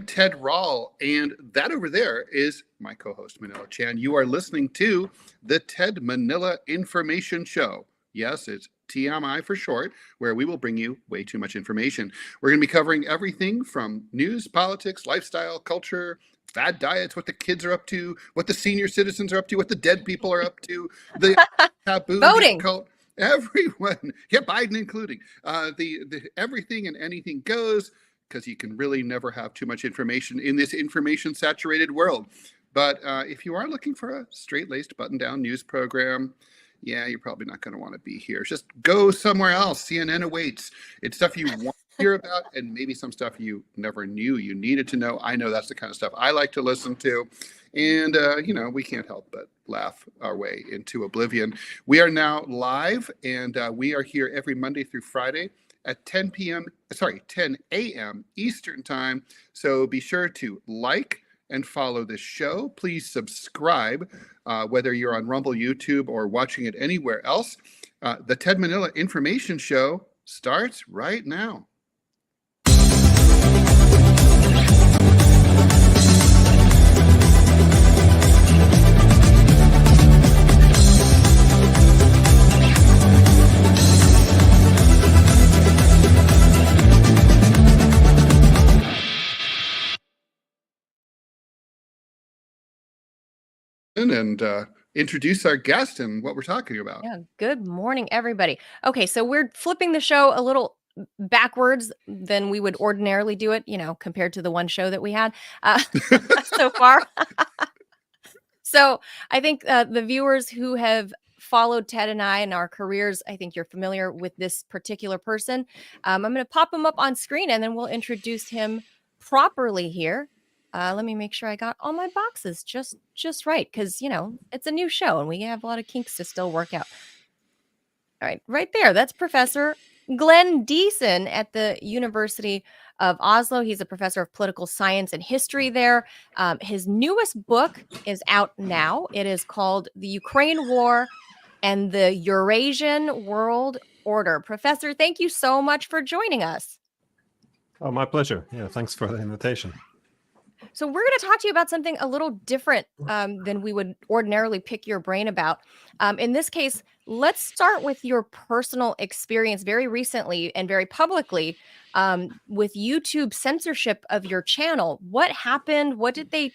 Ted Rall, and that over there is my co-host Manila Chan. You are listening to the Ted Manila Information Show. Yes, it's TMI for short, where we will bring you way too much information. We're going to be covering everything from news, politics, lifestyle, culture, fad diets, what the kids are up to, what the senior citizens are up to, what the dead people are up to, the taboo, voting, everyone, yeah, Biden including, the everything and anything goes, because you can really never have too much information in this information-saturated world. But if you are looking for a straight-laced, button-down news program, yeah, you're probably not going to want to be here. Just go somewhere else. CNN awaits. It's stuff you want to hear about, and maybe some stuff you never knew you needed to know. I know that's the kind of stuff I like to listen to. And, we can't help but laugh our way into oblivion. We are now live, and we are here every Monday through Friday at 10 a.m. Eastern time. So be sure to like and follow this show. Please subscribe, whether you're on Rumble, YouTube, or watching it anywhere else. The Ted Manila Information Show starts right now. And introduce our guest and what we're talking about. Yeah, good morning, everybody. Okay, so we're flipping the show a little backwards than we would ordinarily do it, compared to the one show that we had so far. So I think the viewers who have followed Ted and I in our careers, I think you're familiar with this particular person. I'm going to pop him up on screen and then we'll introduce him properly here. Let me make sure I got all my boxes just right, because it's a new show and we have a lot of kinks to still work out. All right there, that's Professor Glenn Diesen at the University of Oslo. He's a professor of political science and history there. His newest book is out now. It is called The Ukraine War and the Eurasian World Order. Professor, thank you so much for joining us. Oh, my pleasure. Yeah, thanks for the invitation. So we're going to talk to you about something a little different than we would ordinarily pick your brain about. In this case, let's start with your personal experience very recently and very publicly with YouTube censorship of your channel. What happened? What did they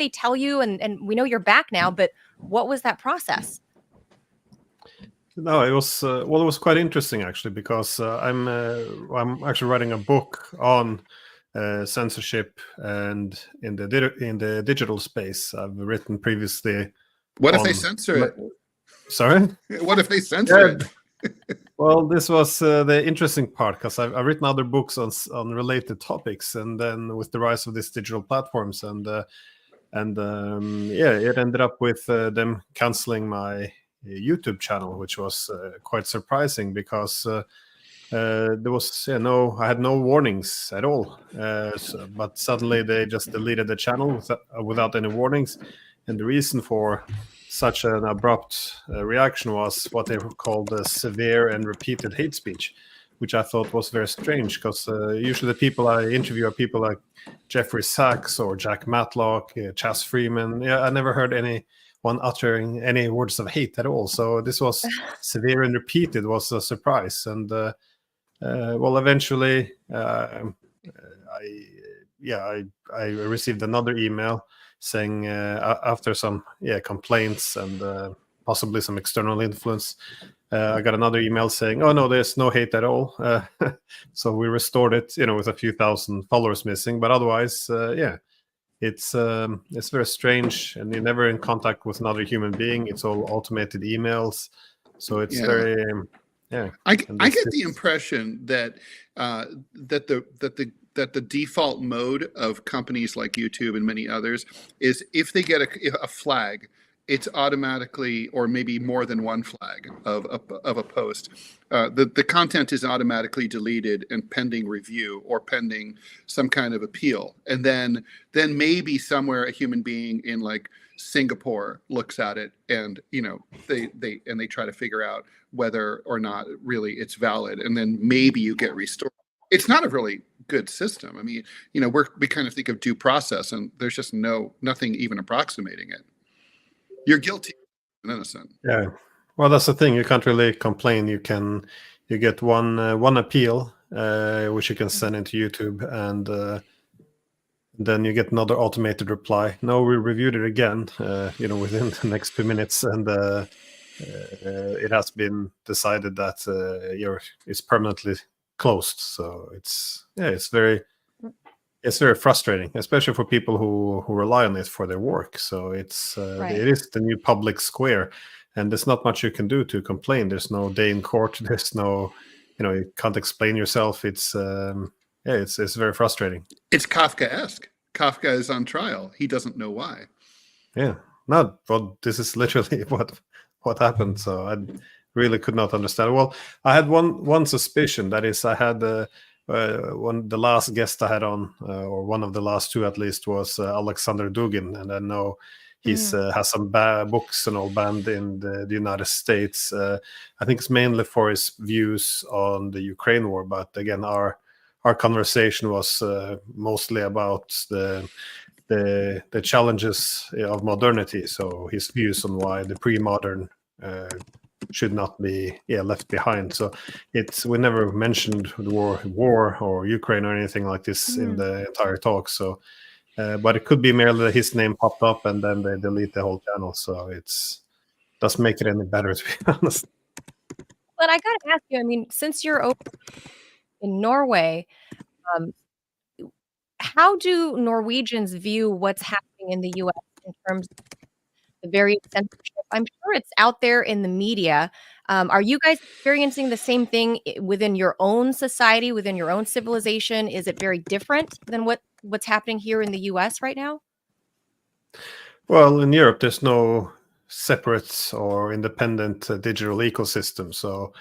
tell you? And we know you're back now, but what was that process? No, it was it was quite interesting actually, because I'm actually writing a book on censorship and in the digital space. I've written previously. What if they censor it? Sorry? What if they censor it? Well, this was the interesting part, because I've written other books on related topics, and then with the rise of these digital platforms, and it ended up with them canceling my YouTube channel, which was quite surprising, because there was I had no warnings at all, but suddenly they just deleted the channel without any warnings. And the reason for such an abrupt reaction was what they called severe and repeated hate speech, which I thought was very strange, because usually the people I interview are people like Jeffrey Sachs or Jack Matlock, Chas Freeman. Yeah, I never heard anyone uttering any words of hate at all. So this was severe and repeated, was a surprise. And eventually I received another email saying after some complaints and possibly some external influence, I got another email saying, oh no, there's no hate at all. So we restored it, with a few thousand followers missing, but otherwise it's very strange, and you're never in contact with another human being. It's all automated emails, so it's very I get the impression that that the default mode of companies like YouTube and many others is if they get a flag, it's automatically, or maybe more than one flag of a post, the content is automatically deleted and pending review or pending some kind of appeal, and then maybe somewhere a human being in like Singapore looks at it, and they try to figure out whether or not really it's valid, and then maybe you get restored. It's not a really good system. I mean, we kind of think of due process, and there's just nothing even approximating it. You're guilty and innocent. Yeah. Well, that's the thing. You can't really complain. You get one appeal, which you can send into YouTube, and then you get another automated reply. No, we reviewed it again, within the next 2 minutes, and it has been decided that it's permanently closed. So it's very frustrating, especially for people who rely on it for their work. So it's Right. it is the new public square, and there's not much you can do to complain. There's no day in court. There's no, you can't explain yourself. It's it's very frustrating. It's Kafkaesque. Kafka is on trial. He doesn't know why. Yeah, no, well, this is literally what happened. So I really could not understand. Well, I had one suspicion. That is, I had the last guest I had on, or one of the last two at least, was Alexander Dugin, and I know he's has some books and all banned in the United States. I think it's mainly for his views on the Ukraine war, but again, our conversation was mostly about the challenges of modernity. So his views on why the pre-modern should not be left behind. So we never mentioned the war or Ukraine or anything like this in the entire talk. So, but it could be merely that his name popped up and then they delete the whole channel. So doesn't make it any better, to be honest. But I gotta ask you, I mean, since you're over in Norway, how do Norwegians view what's happening in the U.S. in terms of the various censorship? I'm sure it's out there in the media. Are you guys experiencing the same thing within your own society, within your own civilization? Is it very different than what's happening here in the U.S. right now? Well, in Europe, there's no separate or independent digital ecosystem. So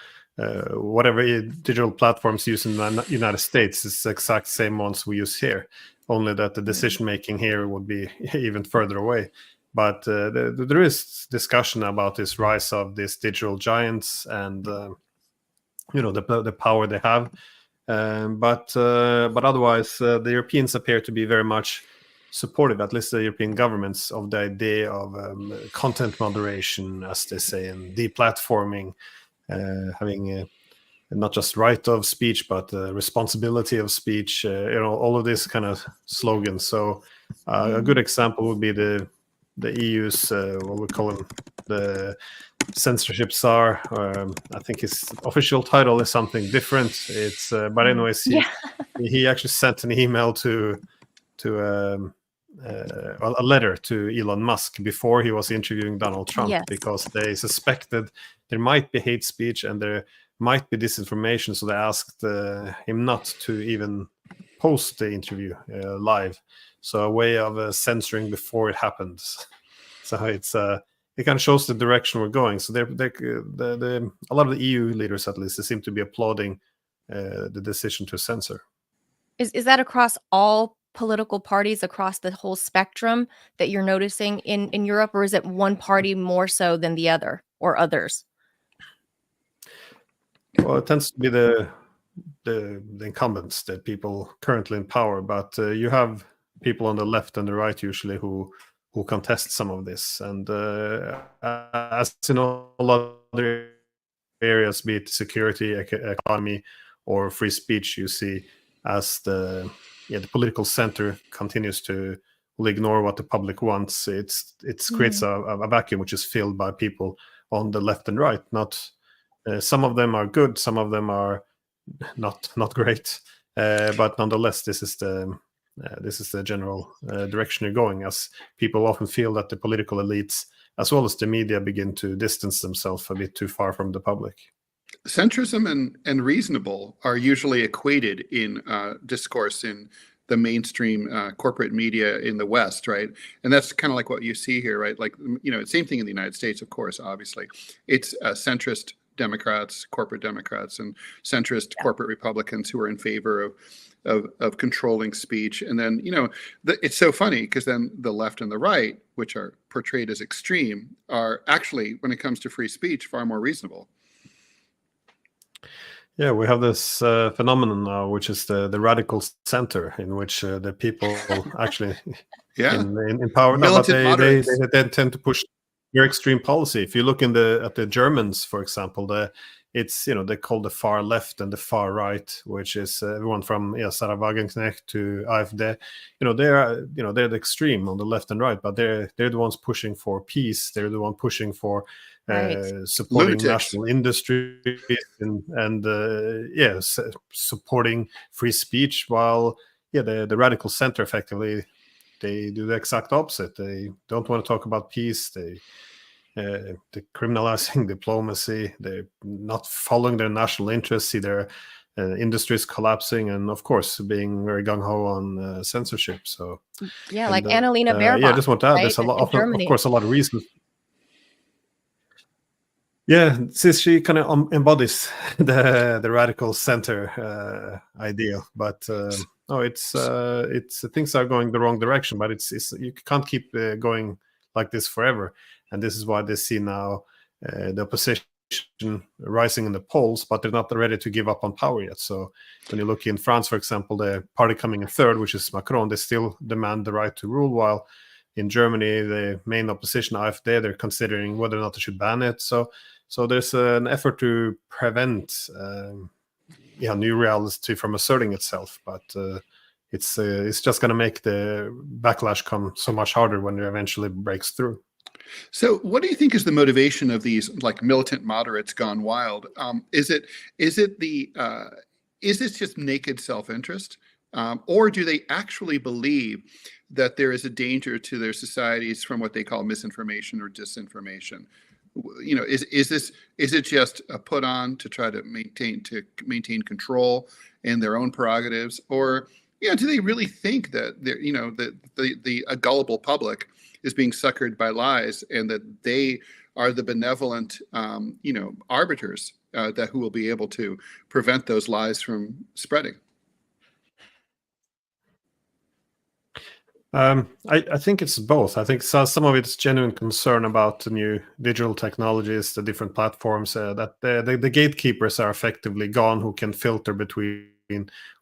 whatever digital platforms used in the United States is the exact same ones we use here, only that the decision making here would be even further away. But there is discussion about this rise of these digital giants and the power they have. But otherwise, the Europeans appear to be very much supportive, at least the European governments, of the idea of content moderation, as they say, and deplatforming, having not just right of speech, but responsibility of speech, all of these kind of slogans. So a good example would be the EU's, what we call him, the censorship czar. I think his official title is something different. It's but anyways, he actually sent an email to a letter to Elon Musk before he was interviewing Donald Trump, because they suspected there might be hate speech and there might be disinformation. So they asked him not to even post the interview live. So a way of censoring before it happens. So it kind of shows the direction we're going. So a lot of the EU leaders, at least, they seem to be applauding the decision to censor. Is that across all political parties, across the whole spectrum, that you're noticing in Europe, or is it one party more so than the other or others? Well, it tends to be the incumbents, the people currently in power, but you have people on the left and the right usually who contest some of this. And as in all other areas, be it security, economy, or free speech, you see as the political center continues to ignore what the public wants, it creates a vacuum which is filled by people on the left and right. Not some of them are good, some of them are not great, but nonetheless, this is the general direction you're going, as people often feel that the political elites as well as the media begin to distance themselves a bit too far from the public. Centrism and reasonable are usually equated in discourse in the mainstream corporate media in the West, right? And that's kind of like what you see here, right? Like, same thing in the United States, of course, obviously. It's centrist Democrats, corporate Democrats, and centrist corporate Republicans who are in favor of controlling speech. And then, it's so funny because then the left and the right, which are portrayed as extreme, are actually, when it comes to free speech, far more reasonable. Yeah, we have this phenomenon now, which is the radical center, in which the people actually Yeah. in power now, but Militant moderates. they tend to push very extreme policy. If you look at the Germans, for example, it's they call the far left and the far right, which is everyone from Sarah Wagenknecht to AfD. They're the extreme on the left and right, but they're the ones pushing for peace. They're the one pushing for Right. supporting Lunatics. national industries and supporting free speech, while the radical center effectively they do the exact opposite. They don't want to talk about peace. They're criminalizing diplomacy. They're not following their national interests, see their industries collapsing, and of course being very gung-ho on censorship. So yeah, like Annalena Baerbock. I just want to add, right, there's of Germany. course a lot of reasons. Yeah, since she kind of embodies the radical center ideal, but no, it's things are going the wrong direction. But it's you can't keep going like this forever, and this is why they see now the opposition rising in the polls, but they're not ready to give up on power yet. So when you look in France, for example, the party coming in third, which is Macron, they still demand the right to rule, while in Germany, the main opposition, AfD, they're considering whether or not they should ban it. So there's an effort to prevent new reality from asserting itself, but it's just going to make the backlash come so much harder when it eventually breaks through. So, what do you think is the motivation of these like militant moderates gone wild? Is this just naked self-interest, or do they actually believe that there is a danger to their societies from what they call misinformation or disinformation? Is it just a put on to try to maintain control and their own prerogatives, or do they really think that a gullible public is being suckered by lies, and that they are the benevolent arbiters who will be able to prevent those lies from spreading? I think it's both. I think some of it's genuine concern about the new digital technologies, the different platforms, that the gatekeepers are effectively gone who can filter between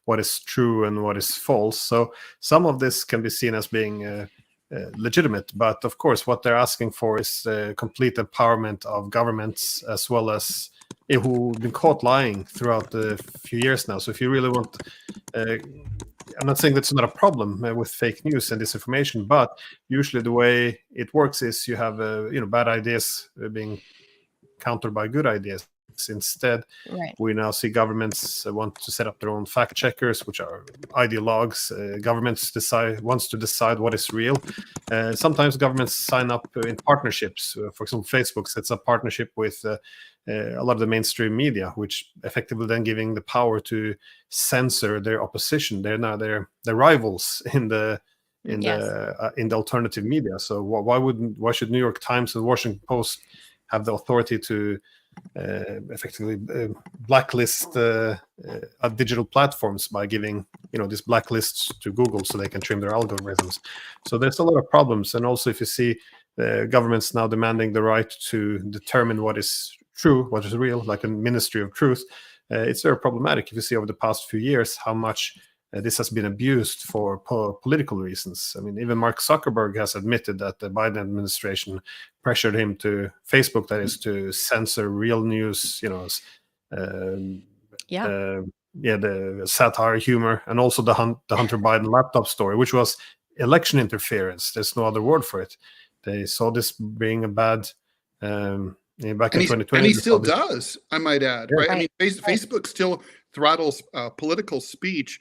what is true and what is false. So some of this can be seen as being legitimate, but of course what they're asking for is complete empowerment of governments, as well as who've been caught lying throughout the few years now. So if you really want I'm not saying that's not a problem with fake news and disinformation, but usually the way it works is you have bad ideas being countered by good ideas. Instead, Right. we now see governments want to set up their own fact checkers, which are ideologues. Governments wants to decide what is real. Sometimes governments sign up in partnerships. For example, Facebook sets up partnership with a lot of the mainstream media, which effectively then giving the power to censor their opposition. They're now their rivals in the alternative media. So why should New York Times and Washington Post have the authority to effectively blacklist digital platforms by giving these blacklists to Google so they can trim their algorithms? So there's a lot of problems. And also if you see governments now demanding the right to determine what is true, what is real, like a Ministry of Truth, it's very problematic. If you see over the past few years how much this has been abused for political reasons. I mean, even Mark Zuckerberg has admitted that the Biden administration pressured him Facebook, that is, to censor real news, the satire, humor, and also the Hunter Biden laptop story, which was election interference. There's no other word for it. They saw this being a bad back in 2020. And he still does, I might add, Yeah. right? I mean, Facebook still throttles political speech.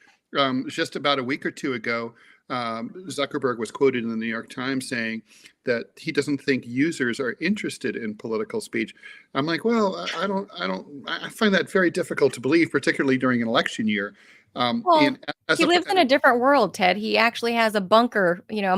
Just about a week or two ago, Zuckerberg was quoted in the New York Times saying that he doesn't think users are interested in political speech. I'm like, well, I find that very difficult to believe, particularly during an election year. Well, As He a, lives in a different world, Ted. He actually has a bunker, a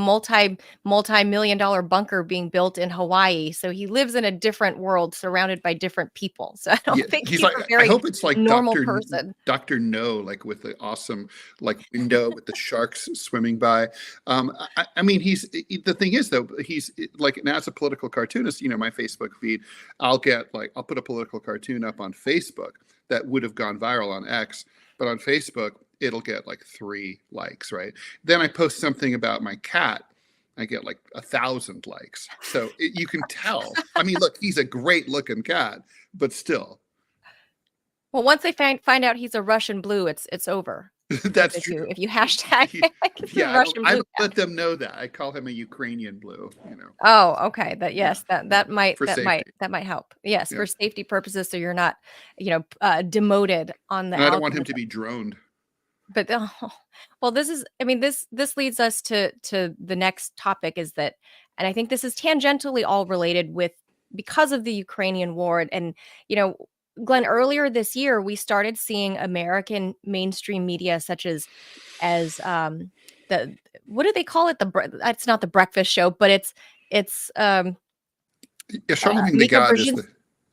multi-million dollar bunker being built in Hawaii. So he lives in a different world surrounded by different people. So I yeah, don't think he's he's like, a I very hope it's like normal person. Dr. No, like with the awesome like window with the sharks swimming by. I mean, the thing is though, he's like, and as a political cartoonist, my Facebook feed, I'll put a political cartoon up on Facebook that would have gone viral on X, but on Facebook, it'll get like 3 likes, right? Then I post something about my cat, I get like 1,000 likes. So you can tell. I mean, look, he's a great looking cat, but still. Well, once they find out he's a Russian blue, it's over. That's if true. you hashtag Yeah, Russian I blue don't let them know that. I call him a Ukrainian blue, Oh, okay. That might for safety. that might help. Yes, Yeah. for safety purposes, so you're not, demoted on the And I don't want him to algorithm. be droned. But well, this leads us to the next topic is that, and I think this is tangentially all related with because of the Ukrainian war. And Glenn, earlier this year we started seeing American mainstream media such as the what do they call it, it's not the breakfast show, but it's Yeah, Charlemagne the Mika God is Brzezinski. the.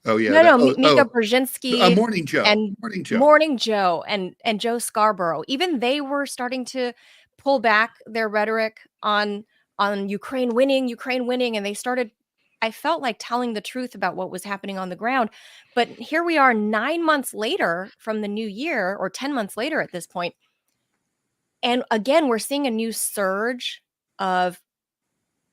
Oh yeah. No, Mika Brzezinski Morning Joe. and Morning Joe. Morning Joe and Joe Scarborough. Even they were starting to pull back their rhetoric on Ukraine winning, and they started, I felt like, telling the truth about what was happening on the ground. But here we are 9 months later from the new year, or 10 months later at this point. And again, we're seeing a new surge of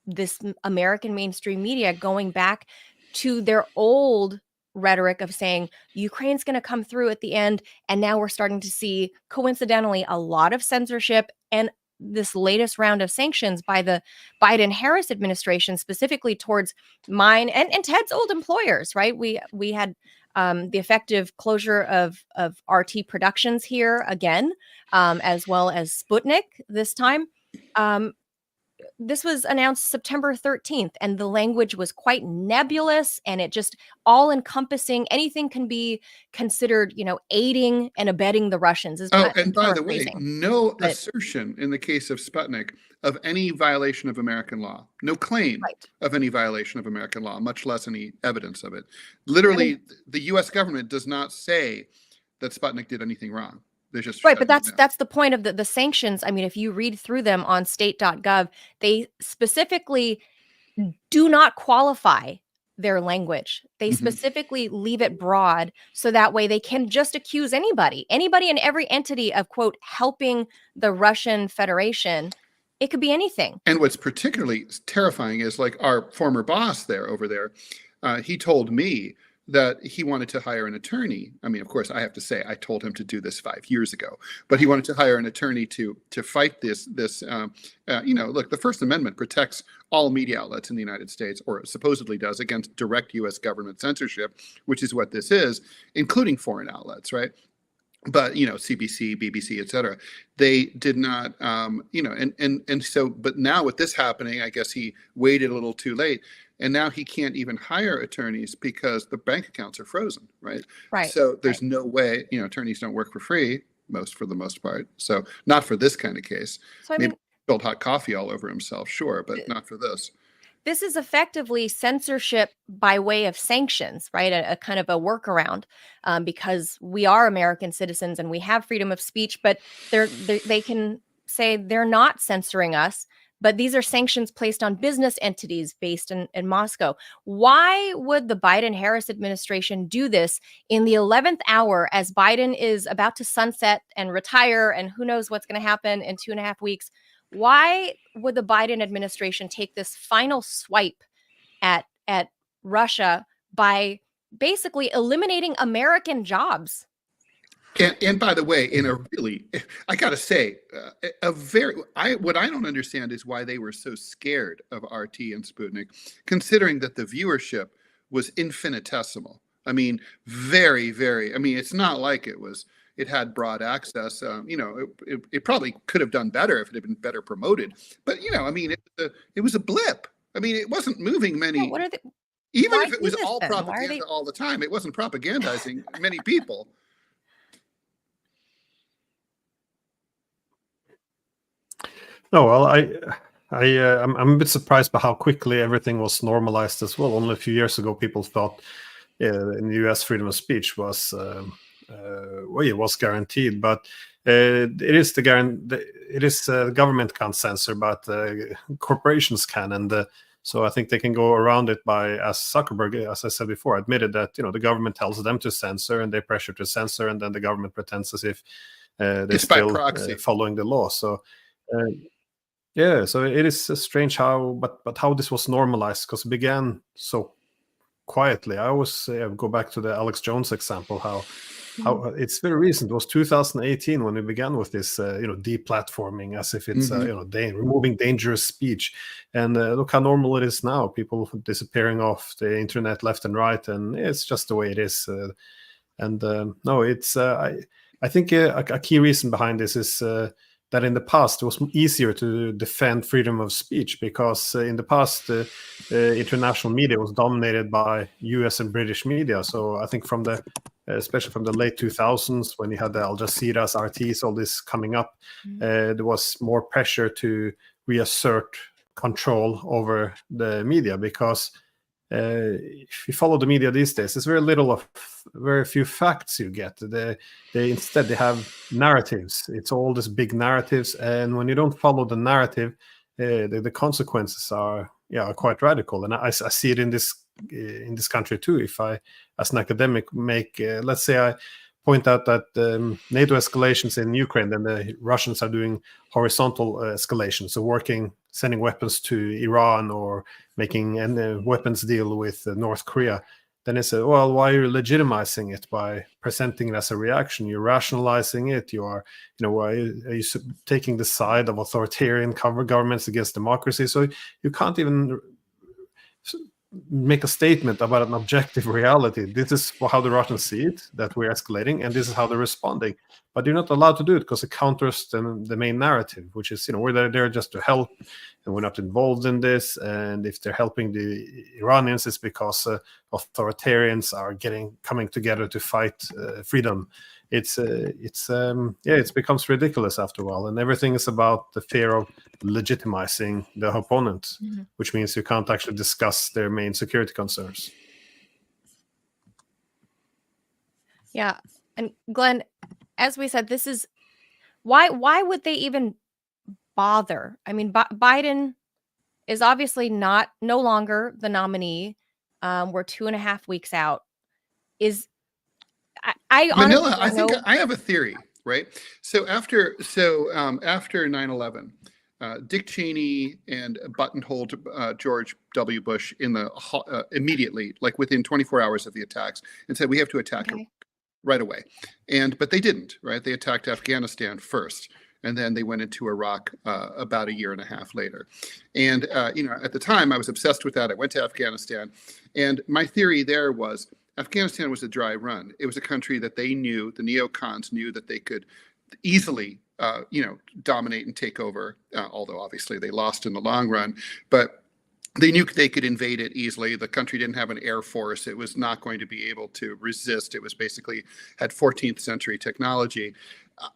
this American mainstream media going back to their old rhetoric of saying Ukraine's going to come through at the end. And now we're starting to see, coincidentally, a lot of censorship and this latest round of sanctions by the Biden-Harris administration, specifically towards mine and Ted's old employers, right? We had the effective closure of RT Productions here again, as well as Sputnik this time. This was announced September 13th, and the language was quite nebulous, and it just all encompassing. Anything can be considered, aiding and abetting the Russians. And by the way, no assertion in the case of Sputnik of any violation of American law, no claim of any violation of American law, much less any evidence of it. Literally, the U.S. government does not say that Sputnik did anything wrong. They're just right, but that's the point of the sanctions. I mean, if you read through them on state.gov, they specifically do not qualify their language. They specifically leave it broad, so that way they can just accuse anybody and every entity of, quote, helping the Russian Federation. It could be anything. And what's particularly terrifying is, like, our former boss over there, he told me that he wanted to hire an attorney. I mean, of course, I have to say, I told him to do this 5 years ago, but he wanted to hire an attorney to fight this. Look, the First Amendment protects all media outlets in the United States, or supposedly does, against direct U.S. government censorship, which is what this is, including foreign outlets, right? But CBC, BBC, etc. They did not, and so. But now with this happening, I guess he waited a little too late, and now he can't even hire attorneys because the bank accounts are frozen, right? Right. So there's no way. Attorneys don't work for free, for the most part. So not for this kind of case. So maybe spilled hot coffee all over himself, sure, but not for this. This is effectively censorship by way of sanctions, right? A kind of a workaround, because we are American citizens and we have freedom of speech, but they can say they're not censoring us, but these are sanctions placed on business entities based in Moscow. Why would the Biden-Harris administration do this in the 11th hour as Biden is about to sunset and retire, and who knows what's going to happen in 2.5 weeks? Why would the Biden administration take this final swipe at Russia by basically eliminating American jobs? And by the way, in a really, I got to say, what I don't understand is why they were so scared of RT and Sputnik, considering that the viewership was infinitesimal. I mean, very, very, I mean, it's not like it had broad access. It probably could have done better if it had been better promoted. But, I mean, it was a blip. I mean, it wasn't moving many, even if it was all propaganda all the time, it wasn't propagandizing many people. Oh well, I'm a bit surprised by how quickly everything was normalized as well. Only a few years ago, people thought in the U.S. freedom of speech was well, it was guaranteed, but it is the government can't censor, but corporations can, and so I think they can go around it by, as Zuckerberg, as I said before, admitted that the government tells them to censor, and they pressure to censor, and then the government pretends as if they're It's by still proxy. following the law. So. Yeah, so it is strange how, but how this was normalized, because it began so quietly. I always go back to the Alex Jones example. How it's very recent. It was 2018 when we began with this, deplatforming, as if it's removing dangerous speech. And look how normal it is now. People disappearing off the internet left and right, and it's just the way it is. No, it's I think a key reason behind this is. That in the past it was easier to defend freedom of speech, because in the past international media was dominated by US and British media. So I think especially from the late 2000s, when you had the Al Jazeera's, RTs, all this coming up, there was more pressure to reassert control over the media, because if you follow the media these days, there's very few facts you get. Instead they have narratives. It's all these big narratives, and when you don't follow the narrative, the consequences are quite radical. And I see it in this country too. If I, as an academic, let's say I point out that NATO escalations in Ukraine, then the Russians are doing horizontal escalations, so sending weapons to Iran or making a weapons deal with North Korea. Then they say, well, why are you legitimizing it by presenting it as a reaction? You're rationalizing it. You are, why are you taking the side of authoritarian governments against democracy? So you can't even make a statement about an objective reality. This is how the Russians see it, that we're escalating, and this is how they're responding. But you're not allowed to do it because it counters the main narrative, which is, we're there just to help, and we're not involved in this. And if they're helping the Iranians, it's because authoritarians are coming together to fight freedom. It becomes ridiculous after a while, and everything is about the fear of legitimizing the opponent, which means you can't actually discuss their main security concerns. Yeah, and Glenn, as we said, this is why would they even bother? I mean, Biden is obviously no longer the nominee. We're 2.5 weeks out. I Manila, honestly don't know. I have a theory, right? So after 9/11, Dick Cheney and buttonholed George W. Bush immediately, like within 24 hours of the attacks, and said we have to attack Iraq right away. But they didn't, right? They attacked Afghanistan first, and then they went into Iraq about a year and a half later. And at the time, I was obsessed with that. I went to Afghanistan, and my theory there was Afghanistan was a dry run. It was a country that they knew, the neocons knew that they could easily, dominate and take over, although obviously they lost in the long run. But they knew they could invade it easily. The country didn't have an air force. It was not going to be able to resist. It was basically had 14th century technology.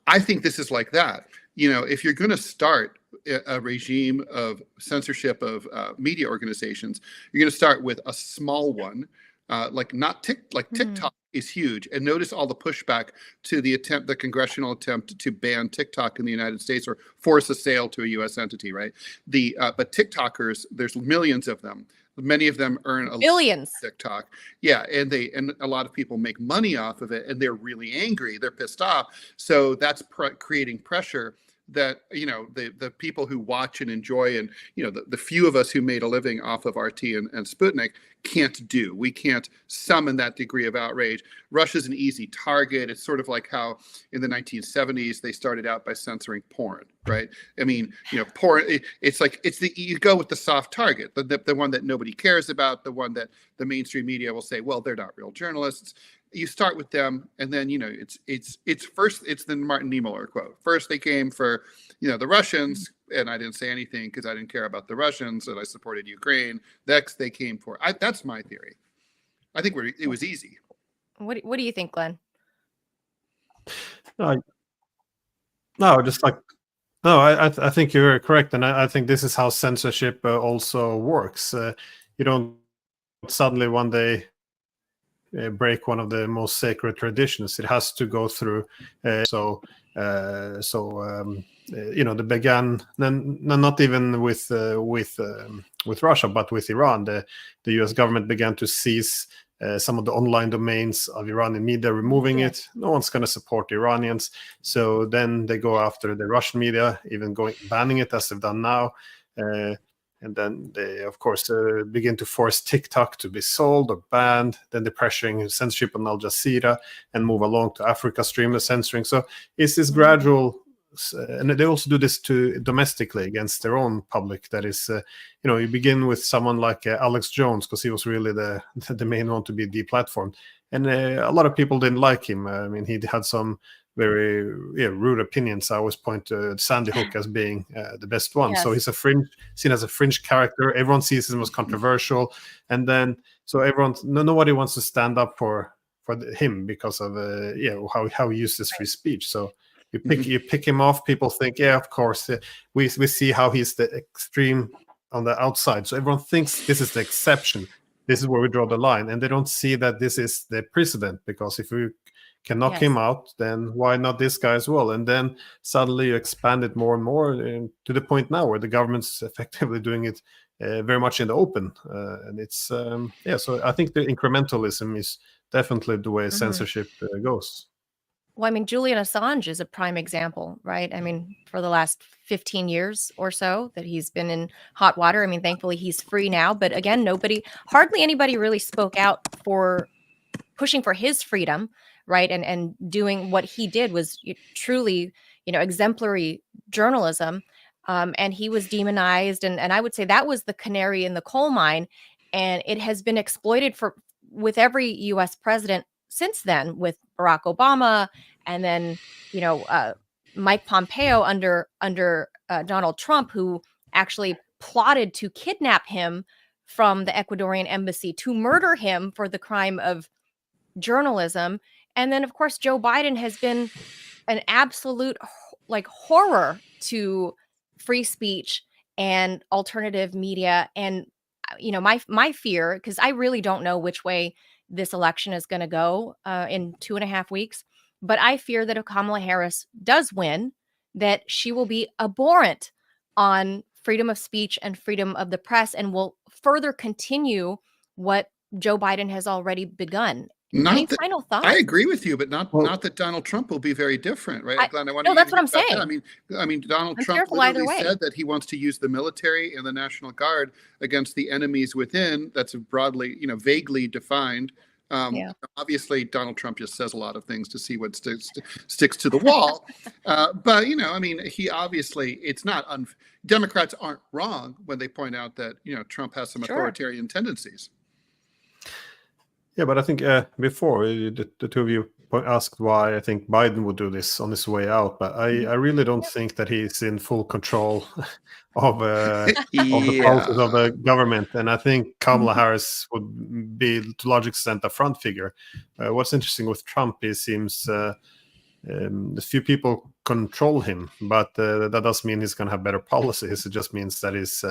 I think this is like that. If you're going to start a regime of censorship of media organizations, you're going to start with a small one. TikTok is huge, and notice all the pushback to the congressional attempt to ban TikTok in the United States or force a sale to a U.S. entity, right? But TikTokers, there's millions of them. Many of them earn billions. TikTok, and a lot of people make money off of it, and they're really angry. They're pissed off. So that's creating pressure that the people who watch and enjoy, and the few of us who made a living off of RT and Sputnik can't do. We can't summon that degree of outrage. Russia's an easy target. It's sort of like how in the 1970s they started out by censoring porn, right? I mean, porn. You go with the soft target, the one that nobody cares about, the one that the mainstream media will say, well, they're not real journalists. You start with them, and then it's first. It's the Martin Niemöller quote. First, they came for the Russians, and I didn't say anything because I didn't care about the Russians, and I supported Ukraine. Next, they came for. That's my theory. I think it was easy. What do you think, Glenn? No, just like No, I think you're correct, and I think this is how censorship also works. You don't suddenly one day break one of the most sacred traditions. It has to go through. They began not even with Russia, but with Iran. The U.S. government began to seize some of the online domains of Iranian media, removing it. No one's going to support the Iranians. So then they go after the Russian media, even banning it as they've done now. And then they, of course, begin to force TikTok to be sold or banned. Then they're pressuring censorship on Al Jazeera and move along to Africa Stream censoring. So it's this gradual, and they also do this domestically against their own public. That is, you begin with someone like Alex Jones, because he was really the main one to be deplatformed. And a lot of people didn't like him. I mean, he had some very rude opinions. I always point to Sandy Hook as being the best one. Yes. So he's seen as a fringe character. Everyone sees him as controversial, and then so nobody wants to stand up for him because of how he uses free speech. So you pick him off. People think, yeah, of course, we see how he's the extreme on the outside. So everyone thinks this is the exception. This is where we draw the line, and they don't see that this is the precedent, because if we can knock him out, then why not this guy as well? And then suddenly you expand it more and more to the point now where the government's effectively doing it very much in the open. And it's, so I think the incrementalism is definitely the way censorship goes. Well, I mean, Julian Assange is a prime example, right? I mean, for the last 15 years or so that he's been in hot water. I mean, thankfully he's free now. But again, hardly anybody really spoke out for pushing for his freedom, right? And doing what he did was truly, exemplary journalism. And he was demonized. And I would say that was the canary in the coal mine. And it has been exploited with every U.S. president since then, with Barack Obama, and then, Mike Pompeo under Donald Trump, who actually plotted to kidnap him from the Ecuadorian embassy to murder him for the crime of journalism. And then, of course, Joe Biden has been an absolute horror to free speech and alternative media. And, my fear, because I really don't know which way this election is going to go in 2.5 weeks, but I fear that if Kamala Harris does win, that she will be abhorrent on freedom of speech and freedom of the press, and will further continue what Joe Biden has already begun. Any final thoughts? I agree with you, but not that Donald Trump will be very different, right? Glenn, that's what I'm saying. I mean, Donald Trump literally said that he wants to use the military and the National Guard against the enemies within. That's broadly, vaguely defined. Obviously, Donald Trump just says a lot of things to see what sticks to the wall. But, he obviously, it's not, Democrats aren't wrong when they point out that, Trump has some authoritarian tendencies. Yeah, but I think before the two of you asked why I think Biden would do this on his way out, but I really don't think that he's in full control of the process of the government, and I think Kamala Harris would be to a large extent a front figure. What's interesting with Trump is seems a few people control him, but that doesn't mean he's going to have better policies. It just means that he's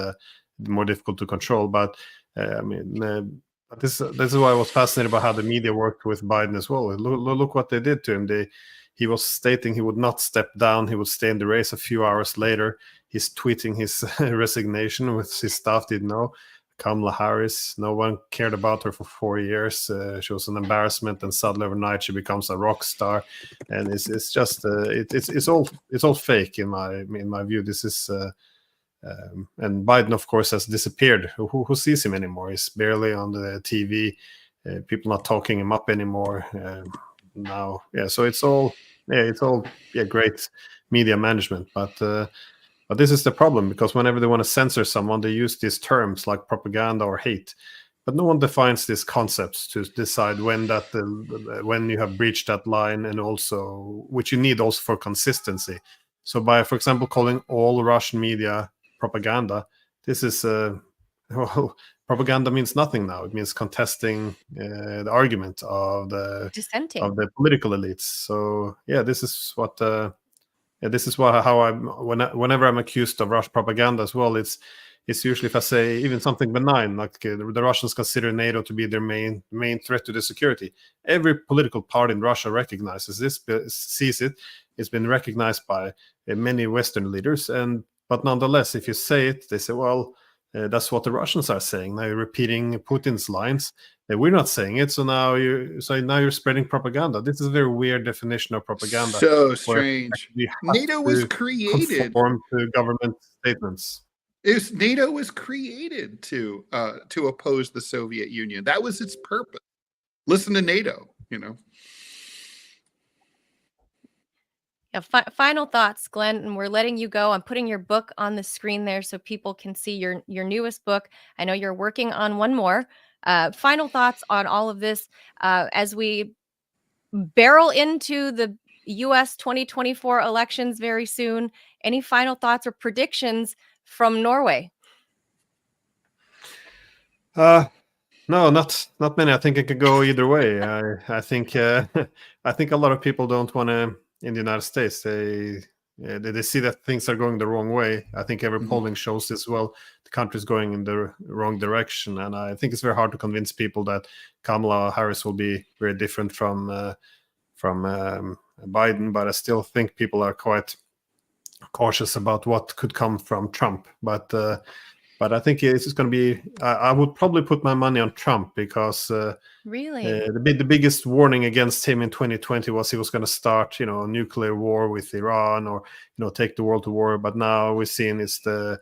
more difficult to control. But This is why I was fascinated about how the media worked with Biden as well. Look what they did to him. He was stating he would not step down. He would stay in the race. A few hours later, he's tweeting his resignation, with his staff didn't know. Kamala Harris, no one cared about her for 4 years. She was an embarrassment, and suddenly overnight she becomes a rock star. And it's just it's all fake in my view. This is. And Biden, of course, has disappeared. Who sees him anymore? He's barely on the TV. People not talking him up anymore now. Yeah, so it's all great media management. But this is the problem, because whenever they want to censor someone, they use these terms like propaganda or hate. But no one defines these concepts to decide when you have breached that line, and also which you need also for consistency. So by, for example, calling all Russian media propaganda, this is propaganda means nothing now. It means contesting the argument of the dissenting of the political elites. So this is what this is how whenever I'm accused of Russian propaganda as well, it's usually if I say even something benign, like the Russians consider NATO to be their main threat to their security. Every political party in Russia recognizes this, sees it. It's been recognized by many Western leaders, but nonetheless, if you say it, they say, well, that's what the Russians are saying. Now you're repeating Putin's lines. We're not saying it, so now you're spreading propaganda. This is a very weird definition of propaganda. So strange. NATO was created conform to government statements. NATO was created to oppose the Soviet Union. That was its purpose. Listen to NATO, you know. Yeah, final thoughts, Glenn, and we're letting you go. I'm putting your book on the screen there so people can see your newest book. I know you're working on one more. Final thoughts on all of this as we barrel into the U.S. 2024 elections very soon. Any final thoughts or predictions from Norway? No, not many. I think it could go either way. I think I think a lot of people don't want to in the United States. They see that things are going the wrong way. I think every polling shows this well. The country's going in the wrong direction, and I think it's very hard to convince people that Kamala Harris will be very different from Biden. But I still think people are quite cautious about what could come from Trump. But I think it's going to be. I would probably put my money on Trump because really the biggest warning against him in 2020 was he was going to start, a nuclear war with Iran or take the world to war. But now we're seeing it's the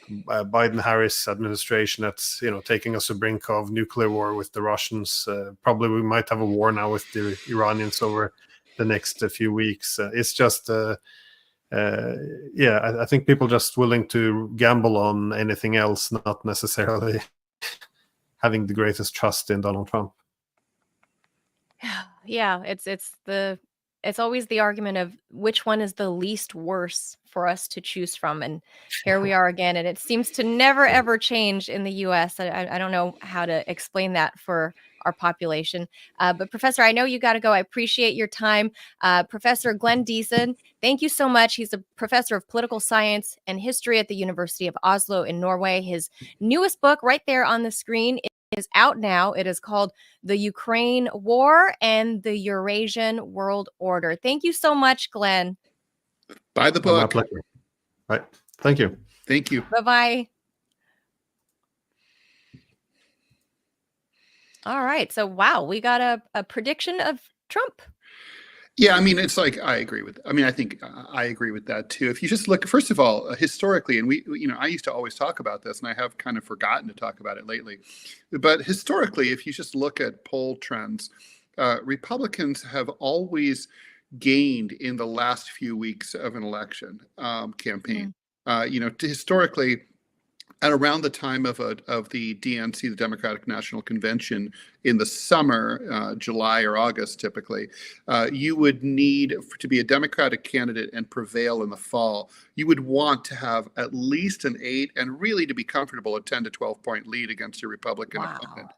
Biden-Harris administration that's taking us to the brink of nuclear war with the Russians. Probably we might have a war now with the Iranians over the next few weeks. It's just. I think people just willing to gamble on anything else, not necessarily having the greatest trust in Donald Trump. Yeah, it's always the argument of which one is the least worse for us to choose from, and here we are again, and it seems to never ever change in the U.S. I don't know how to explain that for our population, but Professor, I know you got to go. I appreciate your time, Professor Glenn Diesen. Thank you so much. He's a professor of political science and history at the University of Oslo in Norway. His newest book, right there on the screen, is out now. It is called The Ukraine War and the Eurasian World Order. Thank you so much, Glenn. Buy the book. My pleasure. Right. Thank you. Thank you. Bye-bye. All right. So, wow, we got a prediction of Trump. Yeah, I mean, it's like I think I agree with that too. If you just look, first of all, historically, and I used to always talk about this, and I have kind of forgotten to talk about it lately. But historically, if you just look at poll trends, Republicans have always gained in the last few weeks of an election campaign. Historically, at around the time of the DNC, the Democratic National Convention, in the summer, July or August, typically, you would need to be a Democratic candidate and prevail in the fall. You would want to have at least an 8, and really to be comfortable, a 10 to 12 point lead against your Republican opponent.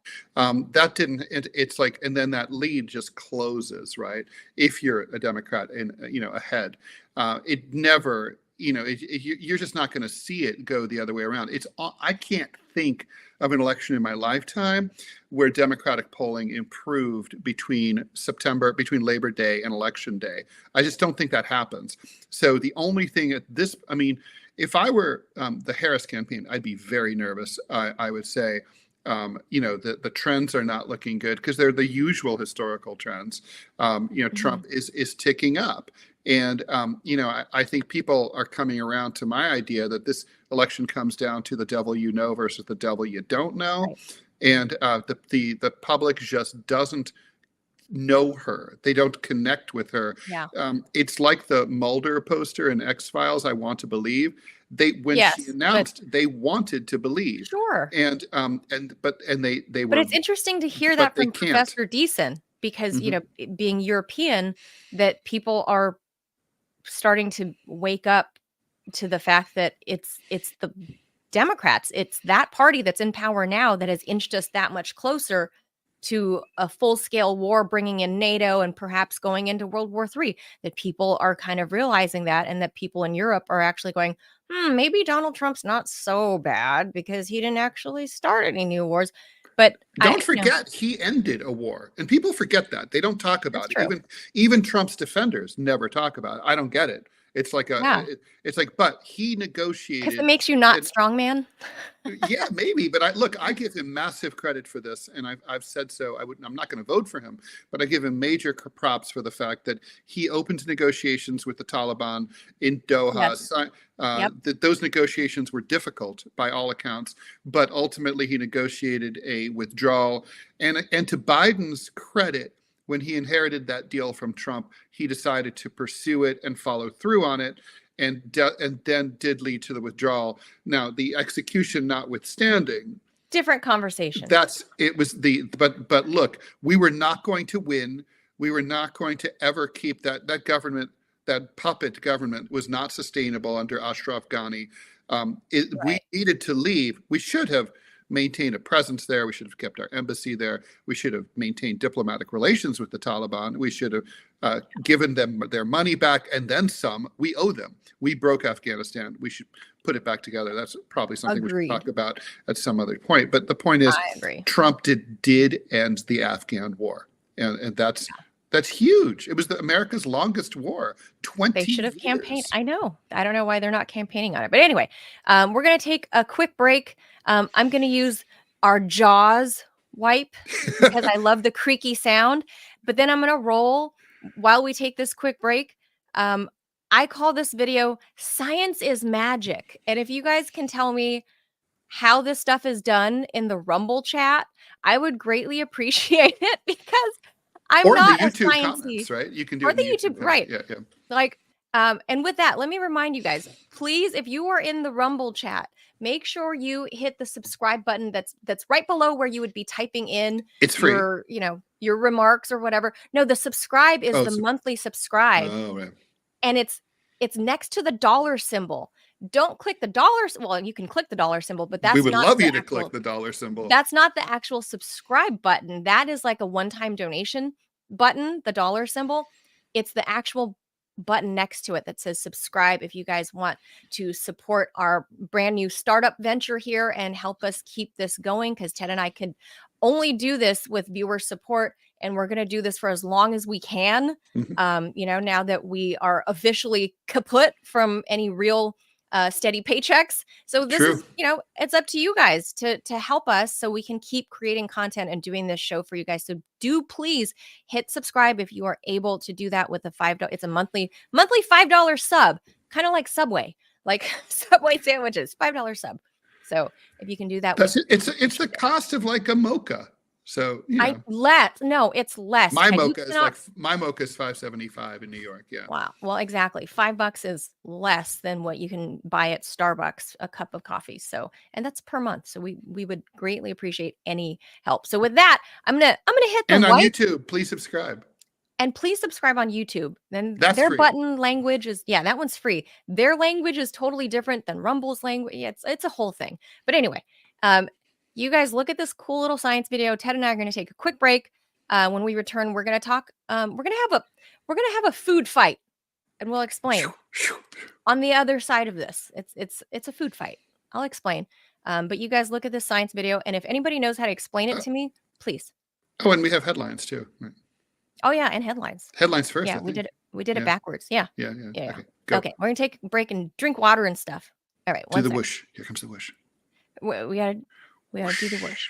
That didn't. It's like, and then that lead just closes, right? If you're a Democrat and ahead, it never. You're just not going to see it go the other way around. I can't think of an election in my lifetime where Democratic polling improved between Labor Day and Election Day. I just don't think that happens. So the only thing if I were the Harris campaign, I'd be very nervous. I would say, the trends are not looking good because they're the usual historical trends. Trump is ticking up. And, I think people are coming around to my idea that this election comes down to the devil you know versus the devil you don't know. Right. And the public just doesn't know her. They don't connect with her. Yeah. It's like the Mulder poster in X-Files, I Want to Believe. She announced they wanted to believe. Sure. But it's interesting to hear that from Professor Diesen, because, being European, that people are starting to wake up to the fact that it's the Democrats, it's that party that's in power now that has inched us that much closer to a full-scale war, bringing in NATO and perhaps going into World War III, that people are kind of realizing that, and that people in Europe are actually going, maybe Donald Trump's not so bad because he didn't actually start any new wars. But don't forget, he ended a war, and people forget that. They don't talk about it. Even Trump's defenders never talk about it. I don't get it. It's like it's like, but he negotiated. Because it makes you not strongman. Yeah, maybe. But I give him massive credit for this, and I've said so. I'm not going to vote for him, but I give him major props for the fact that he opened negotiations with the Taliban in Doha. Yes. That those negotiations were difficult by all accounts, but ultimately he negotiated a withdrawal. And to Biden's credit, when he inherited that deal from Trump, he decided to pursue it and follow through on it, and then did lead to the withdrawal. Now, the execution notwithstanding, different conversation. But look, we were not going to win. We were not going to ever keep that government. That puppet government was not sustainable under Ashraf Ghani. We needed to leave. We should have maintained a presence there. We should have kept our embassy there. We should have maintained diplomatic relations with the Taliban. We should have given them their money back and then some. We owe them. We broke Afghanistan. We should put it back together. That's probably something we should talk about at some other point. But the point is, Trump did end the Afghan war, and that's huge. It was America's longest war. 20 They should have years. campaigned. I know. I don't know why they're not campaigning on it. But anyway, we're going to take a quick break. I'm going to use our Jaws wipe because I love the creaky sound. But then I'm going to roll while we take this quick break. I call this video Science is Magic. And if you guys can tell me how this stuff is done in the Rumble chat, I would greatly appreciate it, because I'm or not the YouTube a sciencey, comments, right? You can do or it the in YouTube, yeah, right? Yeah. Like, and with that, let me remind you guys, please, if you are in the Rumble chat, make sure you hit the subscribe button that's right below where you would be typing in It's free. your remarks or whatever. No, the subscribe is the monthly subscribe. Oh, right. And it's next to the dollar symbol. Don't click the dollar. Well, you can click the dollar symbol, but that's we would not love the you to actual, click the dollar symbol. That's not the actual subscribe button. That is like a one-time donation button, the dollar symbol. It's the actual button next to it that says subscribe if you guys want to support our brand new startup venture here and help us keep this going, because Ted and I could only do this with viewer support, and we're going to do this for as long as we can. Now that we are officially kaput from any real steady paychecks. So this is, it's up to you guys to help us so we can keep creating content and doing this show for you guys. So do please hit subscribe if you are able to do that with a $5. It's a monthly $5 sub, kind of like Subway, like Subway sandwiches, $5 sub. So if you can do that, it's the cost of like a mocha. So it's less. My mocha is $5.75 in New York. Yeah. Wow. Well, exactly. $5 is less than what you can buy at Starbucks, a cup of coffee. So, and that's per month. So we would greatly appreciate any help. So with that, I'm gonna hit the and on YouTube, please subscribe. And please subscribe on YouTube. Then that's their free. Button language is that one's free. Their language is totally different than Rumble's language. It's a whole thing. But anyway, you guys look at this cool little science video. Ted and I are going to take a quick break. When we return, we're going to talk. We're going to have a food fight, and we'll explain on the other side of this. It's a food fight. I'll explain. But you guys look at this science video, and if anybody knows how to explain it to me, please. Oh, and we have headlines too. Right. Oh yeah, and headlines. Headlines first. Yeah, we did it. We did it backwards. Yeah. Yeah. Okay, we're gonna take a break and drink water and stuff. All right. Do the whoosh. Here comes the whoosh. We gotta do the whoosh.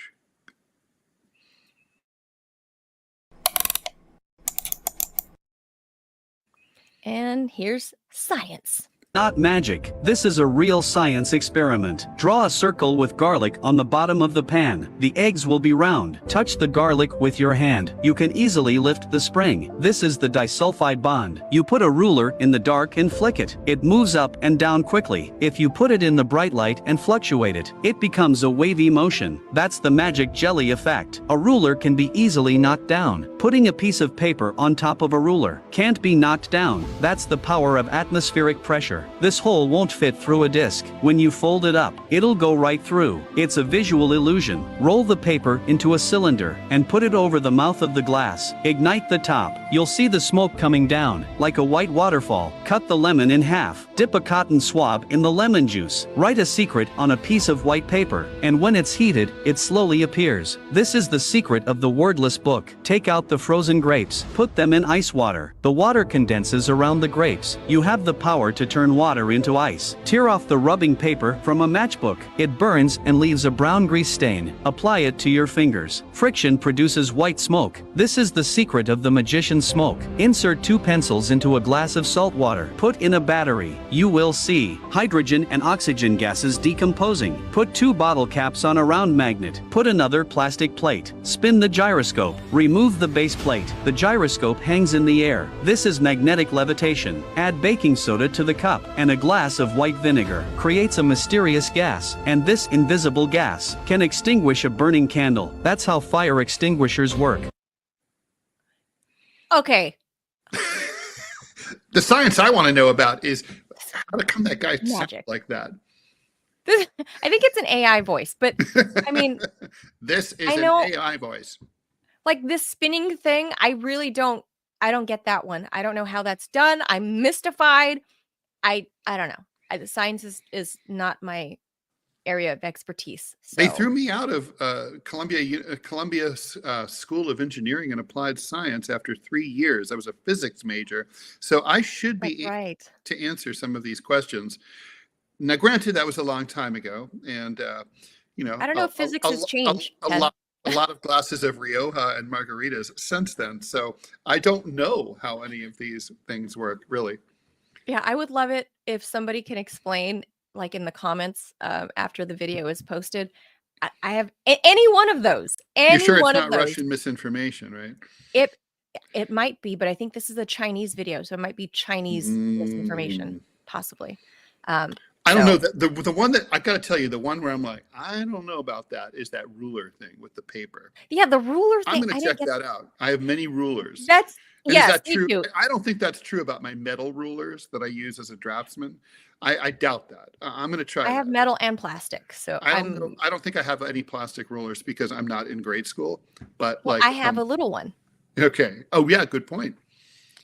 And here's science. Not magic. This is a real science experiment. Draw a circle with garlic on the bottom of the pan. The eggs will be round. Touch the garlic with your hand. You can easily lift the spring. This is the disulfide bond. You put a ruler in the dark and flick it. It moves up and down quickly. If you put it in the bright light and fluctuate it, it becomes a wavy motion. That's the magic jelly effect. A ruler can be easily knocked down. Putting a piece of paper on top of a ruler can't be knocked down. That's the power of atmospheric pressure. water. This hole won't fit through a disc. When you fold it up, it'll go right through. It's a visual illusion. Roll the paper into a cylinder and put it over the mouth of the glass. Ignite the top. You'll see the smoke coming down, like a white waterfall. Cut the lemon in half. Dip a cotton swab in the lemon juice. Write a secret on a piece of white paper, and when it's heated, it slowly appears. This is the secret of the wordless book. Take out the frozen grapes. Put them in ice water. The water condenses around the grapes. You have the power to turn water into ice. Tear off the rubbing paper from a matchbook. It burns and leaves a brown grease stain. Apply it to your fingers. Friction produces white smoke. This is the secret of the magician's smoke. Insert 2 pencils into a glass of salt water. Put in a battery. You will see hydrogen and oxygen gases decomposing. Put 2 bottle caps on a round magnet. Put another plastic plate. Spin the gyroscope. Remove the base plate. The gyroscope hangs in the air. This is magnetic levitation. Add baking soda to the cup, and a glass of white vinegar creates a mysterious gas, and this invisible gas can extinguish a burning candle. That's how fire extinguishers work. Okay. The science I want to know about is how to come that guy sound Magic. like that. I think it's an AI voice, but I mean, This is I know- an AI voice. like this spinning thing, I don't get that one. I don't know how that's done. I'm mystified. I don't know. The science is not my area of expertise. So. They threw me out of Columbia School of Engineering and Applied Science after 3 years. I was a physics major, so I should be That's right. to answer some of these questions. Now, granted, that was a long time ago, and you know, I don't know if physics has changed. A lot of glasses of Rioja and margaritas since then. So I don't know how any of these things work, really. Yeah, I would love it if somebody can explain, like in the comments after the video is posted. I have any one of those. You're sure it's one not of those. Russian misinformation, right? It might be, but I think this is a Chinese video, so it might be Chinese misinformation, possibly. I don't know. The one that I got to tell you, the one where I'm like, I don't know about that is that ruler thing with the paper. Yeah, the ruler thing. I'm going to check that out. I have many rulers. That's And yes, is that me true? too. I don't think that's true about my metal rulers that I use as a draftsman. I doubt that. I'm going to try. I have that. metal and plastic, so I don't think I have any plastic rulers because I'm not in grade school. But well, like I have a little one. Okay. Oh yeah, good point.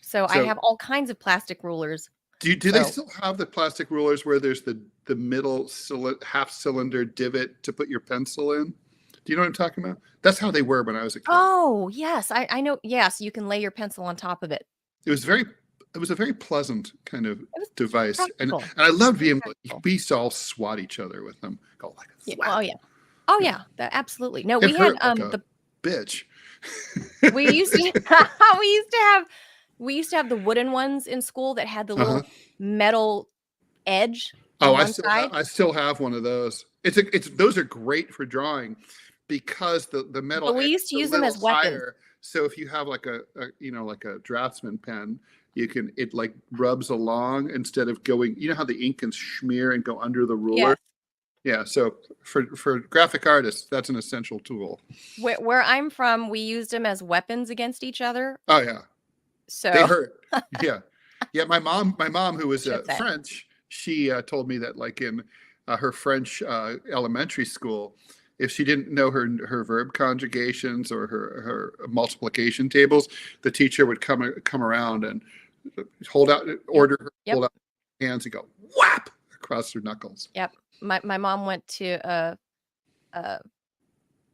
So I have all kinds of plastic rulers. Do they still have the plastic rulers where there's the middle half cylinder divot to put your pencil in? Do you know what I'm talking about? That's how they were when I was a kid. Oh yes, I know. Yes, you can lay your pencil on top of it. It was a very pleasant kind of device, and practical. I loved being. We used to all swat each other with them. Go like a thwap. Oh yeah, absolutely. No, It we had hurt like a bitch. we used to we used to have the wooden ones in school that had the little metal edge. Oh, on I one still side. I still have one of those. Those are great for drawing because the metal. But we edge used to is a use them as little weapons. higher. So if you have like a draftsman pen, it like rubs along instead of going. You know how the ink can smear and go under the ruler. Yeah. So for graphic artists, that's an essential tool. Where I'm from, we used them as weapons against each other. Oh yeah. So They hurt. Yeah. Yeah. My mom who was Should say. French, she told me that like in her French elementary school, if she didn't know her verb conjugations or her multiplication tables, the teacher would come around and hold out her hold out her hands and go whap across her knuckles. Yep. My mom went to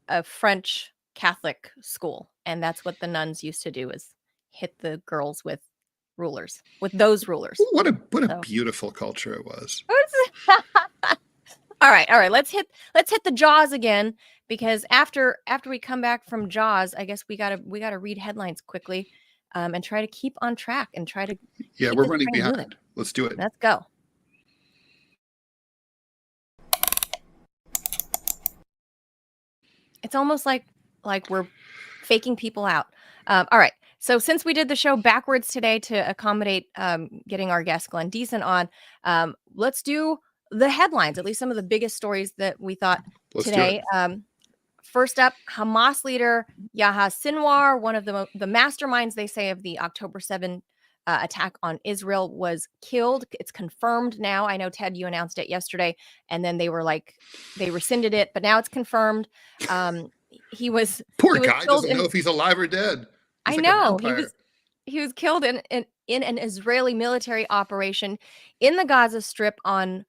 a French Catholic school, and that's what the nuns used to do, is hit the girls with those rulers. Ooh, what a beautiful culture it was. All right. Let's hit the Jaws again, because after we come back from Jaws, I guess we gotta read headlines quickly, and try to keep on track and try to. Yeah, we're running behind. Let's do it. Let's go. It's almost like we're faking people out. All right. So since we did the show backwards today to accommodate getting our guest Glenn Diesen on, let's do the headlines, at least some of the biggest stories that we thought today. First up, Hamas leader Yahya Sinwar, one of the masterminds, they say, of the October 7 attack on Israel was killed. It's confirmed now. I know, Ted, you announced it yesterday, and then they were like, they rescinded it, but now it's confirmed. He was Poor he was guy killed doesn't know if he's alive or dead. I He's like a know vampire. he was killed in an Israeli military operation in the Gaza Strip on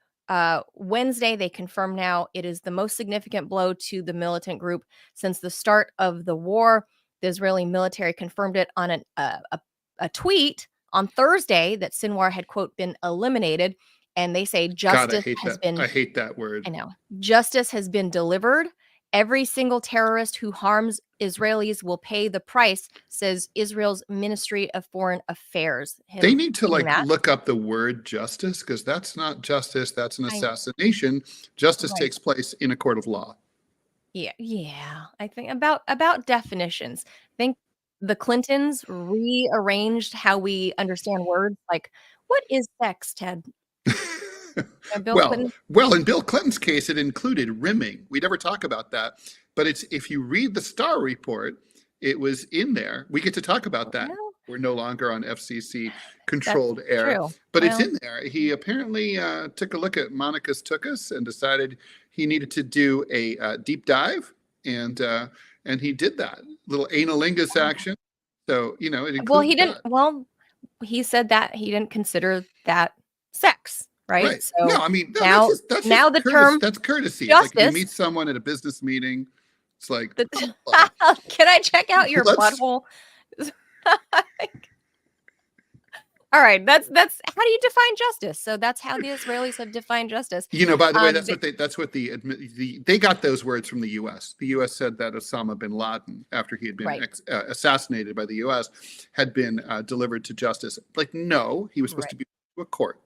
Wednesday. They confirm now it is the most significant blow to the militant group since the start of the war. The Israeli military confirmed it on a tweet on Thursday that Sinwar had, quote, been eliminated. And they say God, justice has been, I hate that word. I know, justice has been delivered. Every single terrorist who harms Israelis will pay the price, says Israel's Ministry of Foreign Affairs. They need to look up the word justice, because that's not justice. That's an assassination. Justice takes place in a court of law. Yeah. I think about definitions. I think the Clintons rearranged how we understand words. Like, what is sex, Ted? Well, in Bill Clinton's case, it included rimming. We never talk about that, but if you read the Starr report, it was in there. We get to talk about that. We're no longer on FCC controlled air, but it's in there. He apparently took a look at Monica's Tookus and decided he needed to do a deep dive, and he did that little analingus action. So it includes he didn't. Well, he said that he didn't consider that sex. Right. So no, I mean, now the term that's courtesy. Justice, like if you meet someone at a business meeting, it's like, can I check out your butthole? All right, that's how do you define justice? So that's how the Israelis have defined justice. By the way, that's what they got those words from the U.S. The U.S. said that Osama bin Laden, after he had been assassinated by the U.S., had been delivered to justice. Like, no, he was supposed to be to a court.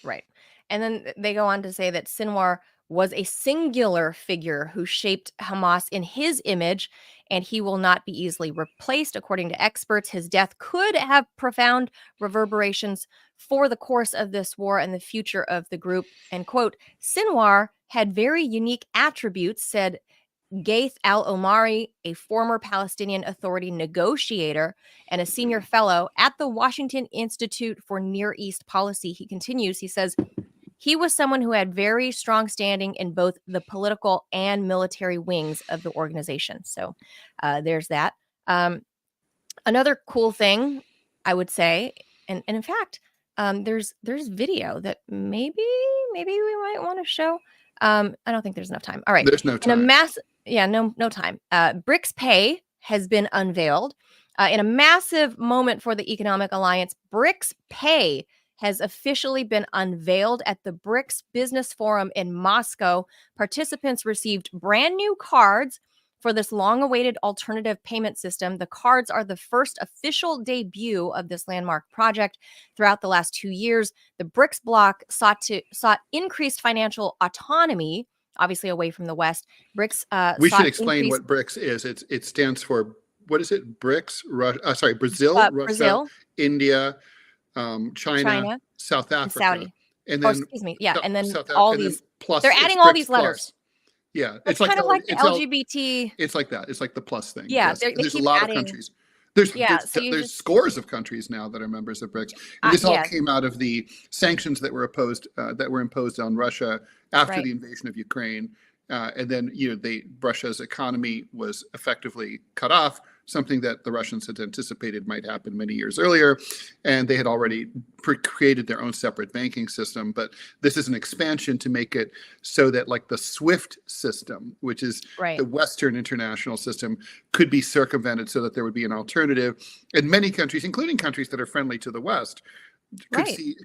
Right. And then they go on to say that Sinwar was a singular figure who shaped Hamas in his image, and he will not be easily replaced. According to experts, his death could have profound reverberations for the course of this war and the future of the group. And, quote, Sinwar had very unique attributes, said Gaith al-Omari, a former Palestinian Authority negotiator and a senior fellow at the Washington Institute for Near East Policy. He continues, he says, he was someone who had very strong standing in both the political and military wings of the organization. So there's that. Another cool thing, I would say, and in fact, there's video that maybe we might want to show. I don't think there's enough time. All right. There's no time. No time. BRICS Pay has been unveiled. In a massive moment for the Economic Alliance, BRICS Pay has officially been unveiled at the BRICS Business Forum in Moscow. Participants received brand new cards for this long-awaited alternative payment system. The cards are the first official debut of this landmark project. Throughout the last 2 years, the BRICS bloc sought increased financial autonomy, obviously away from the West. BRICS. We should explain what BRICS is. It stands for, what is it? BRICS. Brazil, Russia, India, China, South Africa, Saudi. And then, and then all these. Plus, they're adding all these letters. Plus. Yeah, it's kind of like the LGBT. It's like that. It's like the plus thing. Yeah, yes. There's a lot of countries. There's scores of countries now that are members of BRICS. And this all came out of the sanctions that were imposed on Russia after the invasion of Ukraine. And then, Russia's economy was effectively cut off, something that the Russians had anticipated might happen many years earlier. And they had already created their own separate banking system. But this is an expansion to make it so that, like, the SWIFT system, which is the Western international system, could be circumvented so that there would be an alternative. And many countries, including countries that are friendly to the West,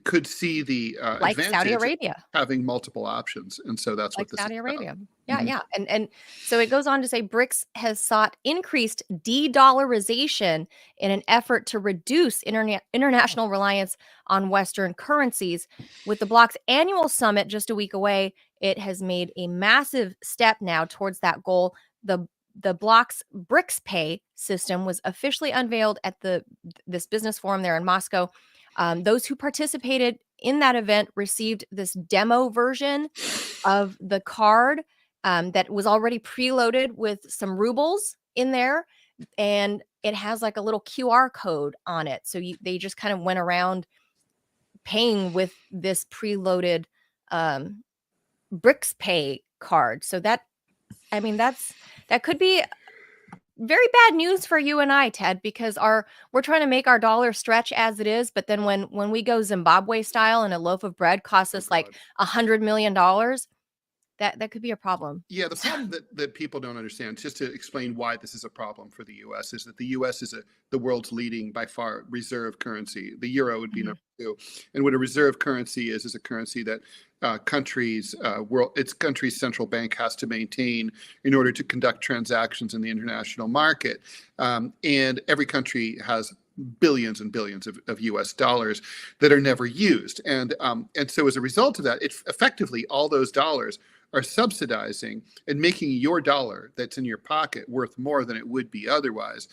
could see the like advantage Saudi Arabia having multiple options, and so that's like what this Saudi is Arabia. about. Yeah. And so it goes on to say BRICS has sought increased de-dollarization in an effort to reduce international reliance on Western currencies. With the bloc's annual summit just a week away, it has made a massive step now towards that goal. The bloc's BRICS Pay system was officially unveiled at this business forum there in Moscow. Those who participated in that event received this demo version of the card that was already preloaded with some rubles in there. and it has like a little QR code on it. So they just kind of went around paying with this preloaded BRICS Pay card. So that could be very bad news for you and I, Ted, because we're trying to make our dollar stretch as it is, but then when we go Zimbabwe style and a loaf of bread costs us like $100 million, that could be a problem. Yeah, the problem that people don't understand, just to explain why this is a problem for the U.S., is that the U.S. is the world's leading, by far, reserve currency. The euro would be number two. And what a reserve currency is a currency that its country's central bank has to maintain in order to conduct transactions in the international market. And every country has billions and billions of US dollars that are never used. And so as a result of that, effectively all those dollars are subsidizing and making your dollar that's in your pocket worth more than it would be otherwise.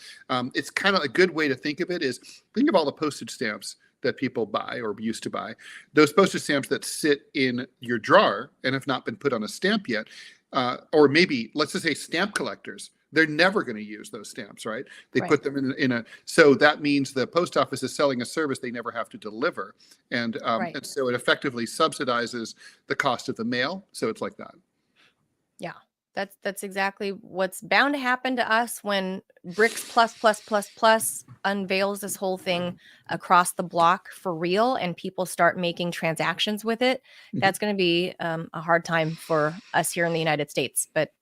It's kind of a good way to think of it is, think of all the postage stamps that people buy or used to buy. Those postage stamps that sit in your drawer and have not been put on a stamp yet, or maybe, let's just say, stamp collectors. They're never going to use those stamps, right? They put them so that means the post office is selling a service they never have to deliver. And so it effectively subsidizes the cost of the mail. So it's like that. Yeah, that's exactly what's bound to happen to us when BRICS unveils this whole thing across the block for real and people start making transactions with it. That's going to be a hard time for us here in the United States. But,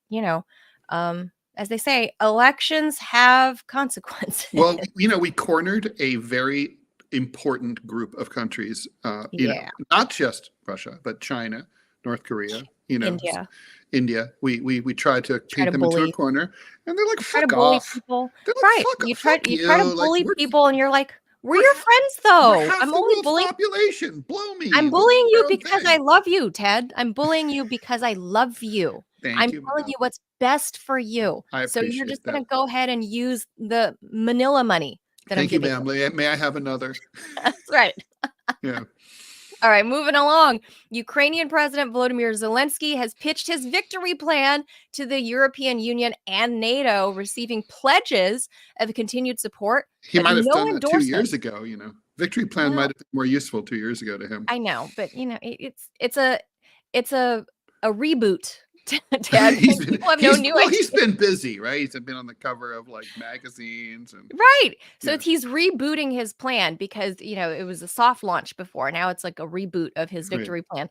as they say, elections have consequences. Well, we cornered a very important group of countries, not just Russia, but China, North Korea, India. We tried to paint them into a corner, and they're like, fuck off. People. Like, You try to bully people, and you're like, we're your friends, though. I'm only bullying population. Blow me. I'm bullying you because I love you, Ted. I'm bullying you because I love you. I'm telling you what's best for you. So you're just going to go ahead and use the Manila money that I'm giving. Thank you, ma'am. May I have another? That's right. Yeah. All right, moving along. Ukrainian President Volodymyr Zelensky has pitched his victory plan to the European Union and NATO, receiving pledges of continued support. He might have done that 2 years ago, Victory plan might have been more useful 2 years ago to him. I know, but it's a reboot. Ted. He's been busy, right? He's been on the cover of like magazines and So he's rebooting his plan because it was a soft launch before. Now it's like a reboot of his victory plan.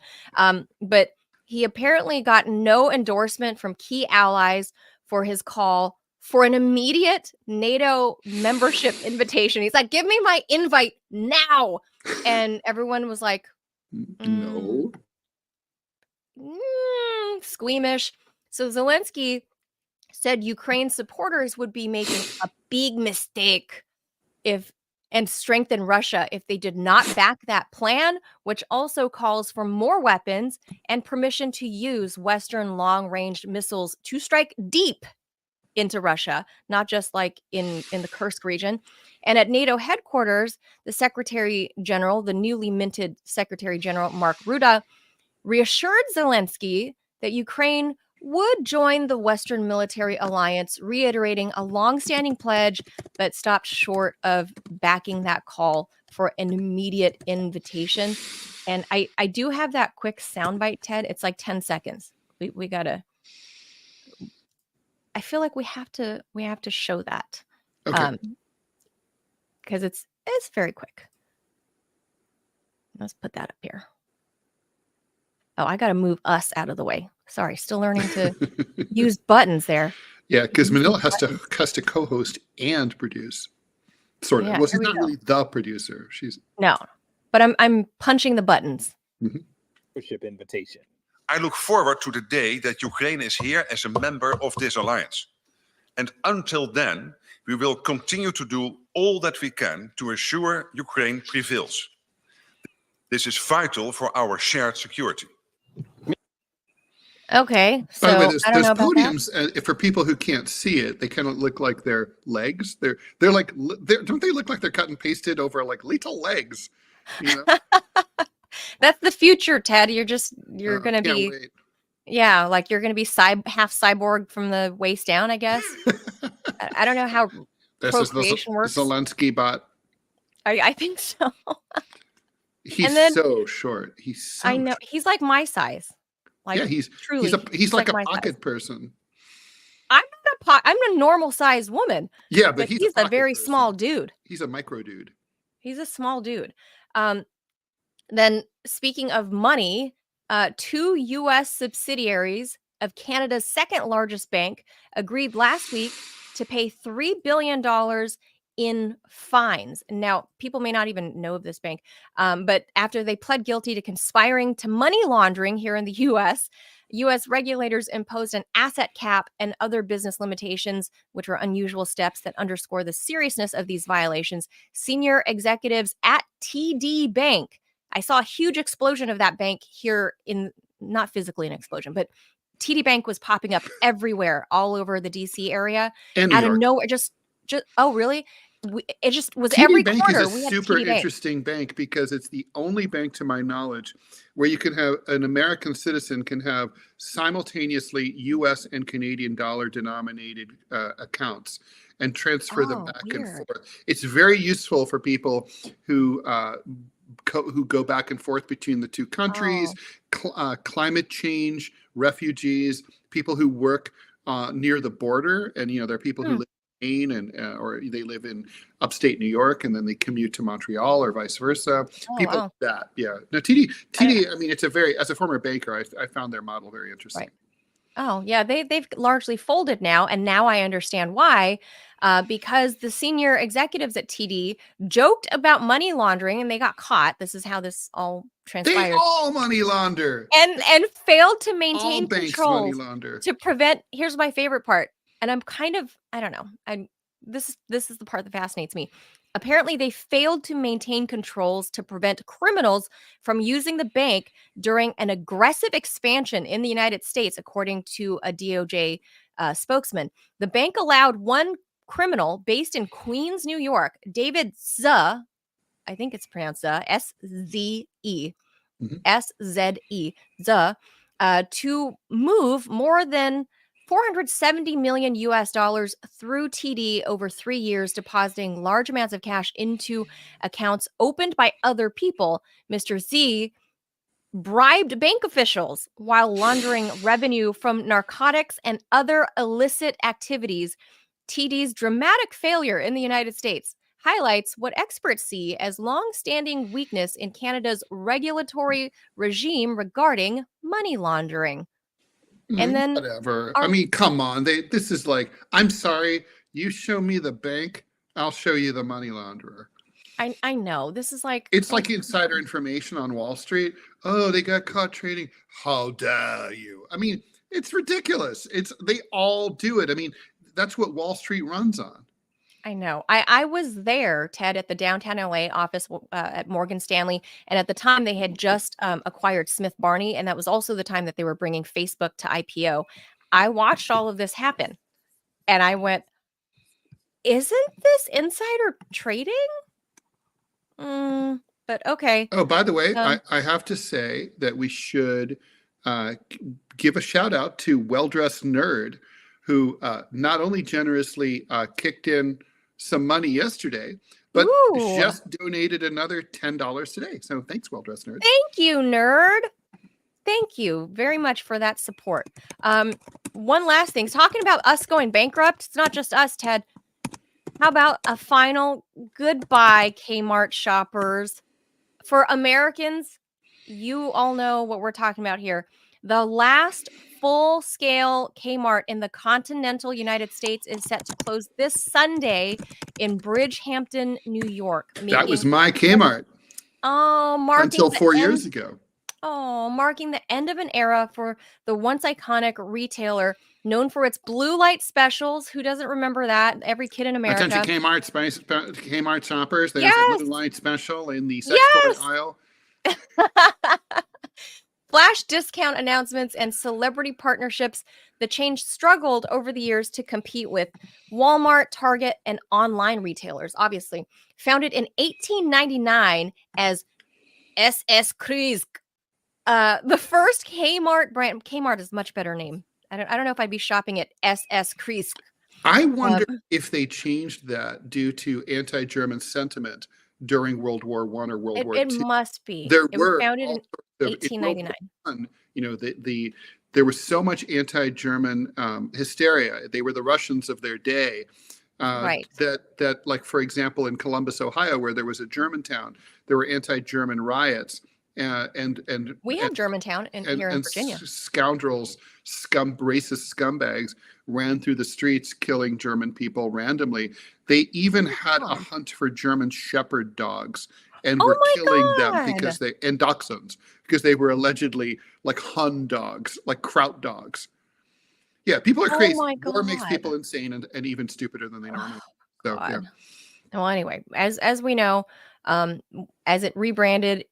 But he apparently got no endorsement from key allies for his call for an immediate NATO membership invitation. He's like, give me my invite now. And everyone was like, no. Squeamish. So Zelensky said Ukraine supporters would be making a big mistake and strengthen Russia if they did not back that plan, which also calls for more weapons and permission to use Western long-range missiles to strike deep into Russia, not just like in the Kursk region. And at NATO headquarters, the newly minted Secretary General Mark Rutte, reassured Zelensky that Ukraine would join the Western military alliance, reiterating a long-standing pledge, but stopped short of backing that call for an immediate invitation. And I do have that quick soundbite, Ted. It's like 10 seconds. We gotta. I feel like we have to show that, because it's very quick. Let's put that up here. Oh, I got to move us out of the way. Sorry, still learning to use buttons there. Yeah, because Manila has to co-host and produce. Sort of. Well, she's not really the producer. No, but I'm punching the buttons. Membership invitation. I look forward to the day that Ukraine is here as a member of this alliance. And until then, we will continue to do all that we can to ensure Ukraine prevails. This is vital for our shared security. Okay, so by the way, I don't know about podiums, for people who can't see it, they kind of look like their legs. They're like, don't they look like they're cut and pasted over like little legs? That's the future, Ted. You're going to be. Wait. Yeah, like you're going to be half cyborg from the waist down, I guess. I don't know how This is the procreation works. Zelensky bot. I think so. He's then- so short. He's so I know short. he's like my size. Like Yeah, he's truly, he's like a my pocket size. person. I'm a normal sized woman, Yeah, but he's a a pocket very person. small dude. He's a micro dude. He's a small dude. Then speaking of money, 2 U.S. subsidiaries of Canada's second largest bank agreed last week to pay $3 billion in fines. Now, people may not even know of this bank, but after they pled guilty to conspiring to money laundering here in the U.S., U.S. regulators imposed an asset cap and other business limitations, which are unusual steps that underscore the seriousness of these violations. Senior executives at TD Bank, I saw a huge explosion of that bank here not physically an explosion, but TD Bank was popping up everywhere, all over the DC area. And Out New of York. nowhere, just oh, really? It just was TD every Bank corner. is a We had super TD Bank. interesting bank because it's the only bank, to my knowledge, where you can have an American citizen can have simultaneously U.S. and Canadian dollar denominated accounts and transfer them back and Weird. forth. It's very useful for people who go back and forth between the two countries, climate change, refugees, people who work near the border, and there are people who live in Maine and or they live in upstate New York and then they commute to Montreal or vice versa. People like that, yeah. No, TD. I mean, it's as a former banker, I found their model very interesting. Right. Oh, yeah, they've largely folded now, and now I understand why. Because the senior executives at TD joked about money laundering, and they got caught. This is how this all transpired. They all money launder, and failed to all maintain banks money controls launder. to prevent. Here's my favorite part, and I'm kind of I don't know. This is the part that fascinates me. Apparently, they failed to maintain controls to prevent criminals from using the bank during an aggressive expansion in the United States, according to a DOJ spokesman. The bank allowed one criminal based in Queens, New York, David Z, I think it's pronounced S-Z-E, S-Z-E, Z, to move more than $470 million US through TD over 3 years, depositing large amounts of cash into accounts opened by other people. Mr. Z bribed bank officials while laundering revenue from narcotics and other illicit activities. TD's dramatic failure in the United States highlights what experts see as long-standing weakness in Canada's regulatory regime regarding money laundering. And then whatever. I mean, come on. This is like, I'm sorry, you show me the bank, I'll show you the money launderer. I know. This is like it's like insider information on Wall Street. Oh, they got caught trading. How dare you? I mean, it's ridiculous. They all do it. I mean, that's what Wall Street runs on. I know. I was there, Ted, at the downtown LA office at Morgan Stanley. And at the time, they had just acquired Smith Barney. And that was also the time that they were bringing Facebook to IPO. I watched all of this happen. And I went, isn't this insider trading? But okay. Oh, by the way, I have to say that we should give a shout out to Well Dressed Nerd, who not only generously kicked in some money yesterday, but just donated another $10 today. So thanks, Well Dressed Nerd. Thank you, nerd. Thank you very much for that support. One last thing, talking about us going bankrupt, it's not just us, Ted. How about a final goodbye, Kmart shoppers? For Americans, you all know what we're talking about here. The last full-scale Kmart in the continental United States is set to close this Sunday in Bridgehampton, New York. That was my Kmart. Oh, marking until 4 years ago. Oh, marking the end of an era for the once iconic retailer known for its blue light specials. Who doesn't remember that? Every kid in America. Attention Kmart shoppers. There's a blue light special in the sex toy aisle. Flash discount announcements and celebrity partnerships. The chain struggled over the years to compete with Walmart, Target, and online retailers, obviously. Founded in 1899 as SS Krieg, The first Kmart brand. Kmart is a much better name. I don't know if I'd be shopping at SS Kreis. I wonder if they changed that due to anti-German sentiment during World War I or World War II. It must be. There It were was founded all in sorts of- in World 1899. War I, you know, there was so much anti-German hysteria. They were the Russians of their day. Right. That, like, for example, in Columbus, Ohio, where there was a Germantown, there were anti-German riots. And We have Germantown here in Virginia. Scoundrels, racist scumbags ran through the streets killing German people randomly. They even had a hunt for German shepherd dogs and were killing them because and dachshunds, because they were allegedly like Hun dogs, like Kraut dogs. Yeah, people are crazy. War makes people insane and even stupider than they normally. So yeah. Well, anyway, as we know, as it rebranded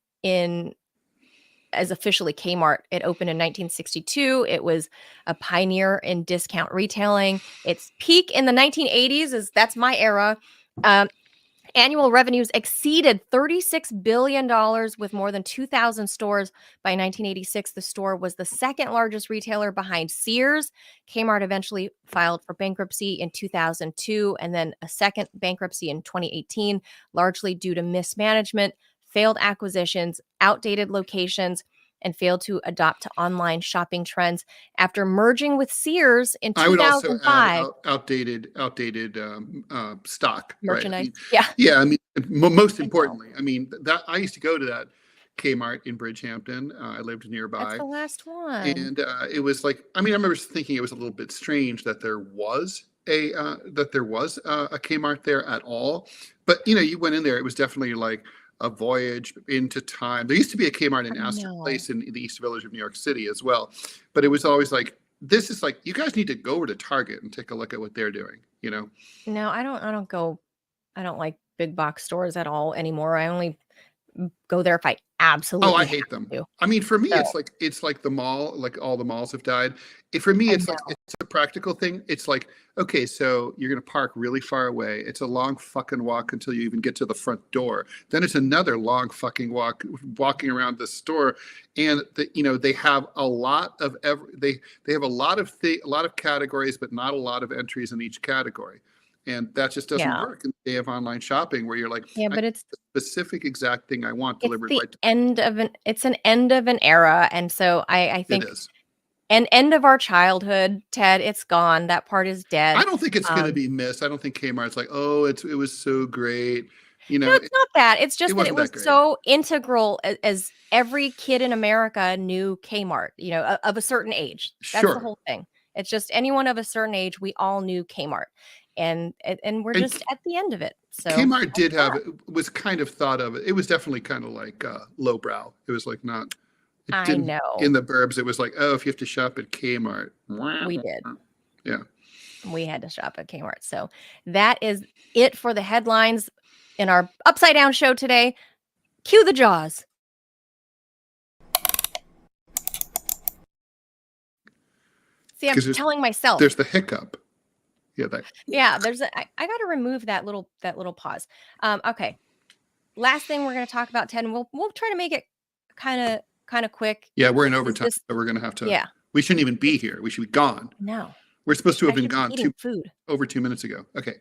as officially Kmart, it opened in 1962. It was a pioneer in discount retailing. Its peak in the 1980s that's my era. Annual revenues exceeded $36 billion with more than 2,000 stores. By 1986, the store was the second largest retailer behind Sears. Kmart eventually filed for bankruptcy in 2002 and then a second bankruptcy in 2018, largely due to mismanagement, failed acquisitions, outdated locations, and failed to adopt to online shopping trends. After merging with Sears in 2005, I would also add outdated stock merchandise. Right? I mean, most importantly, I mean that I used to go to that Kmart in Bridgehampton. I lived nearby. That's the last one. And it was like, I mean, I remember thinking it was a little bit strange that there was a Kmart there at all. But you know, you went in there, it was definitely like a voyage into time. There used to be a Kmart in Astor Place in the East Village of New York City as well. But it was always like, this is like, you guys need to go over to Target and take a look at what they're doing, you know? No, I don't like big box stores at all anymore. I only go there if I absolutely I hate them. I mean, for me, it's like the mall, like all the malls have died. For me, it's like, it's a practical thing. It's like, okay, so you're going to park really far away. It's a long fucking walk until you even get to the front door. Then it's another long fucking walk, walking around the store. And they have a lot of they have a lot of categories, but not a lot of entries in each category. And that just doesn't work in the day of online shopping, where you're like, but it's the specific exact thing I want delivered right to it's an end of an era. And so I think it is. An end of our childhood, Ted. It's gone. That part is dead. I don't think it's going to be missed. I don't think Kmart's like, oh, it was so great. You know, no, it's not that. It's just that it was great. so integral as every kid in America knew Kmart, you know, of a certain age. That's the whole thing. It's just anyone of a certain age, we all knew Kmart. And we're just at the end of it. So Kmart was kind of thought of. It was definitely kind of like lowbrow. It was like not. I know. In the burbs, it was like, oh, if you have to shop at Kmart. We did. Yeah. We had to shop at Kmart. So that is it for the headlines in our Upside Down show today. Cue the Jaws. See, I'm telling myself. There's the hiccup. Yeah, there's I got to remove that little pause. Okay. Last thing we're going to talk about, Ted, and we'll try to make it kind of quick. Yeah, we're in overtime, so we're going to have to. Yeah. We shouldn't even be here. We should be gone. No. We're supposed to have been gone over 2 minutes ago. Okay.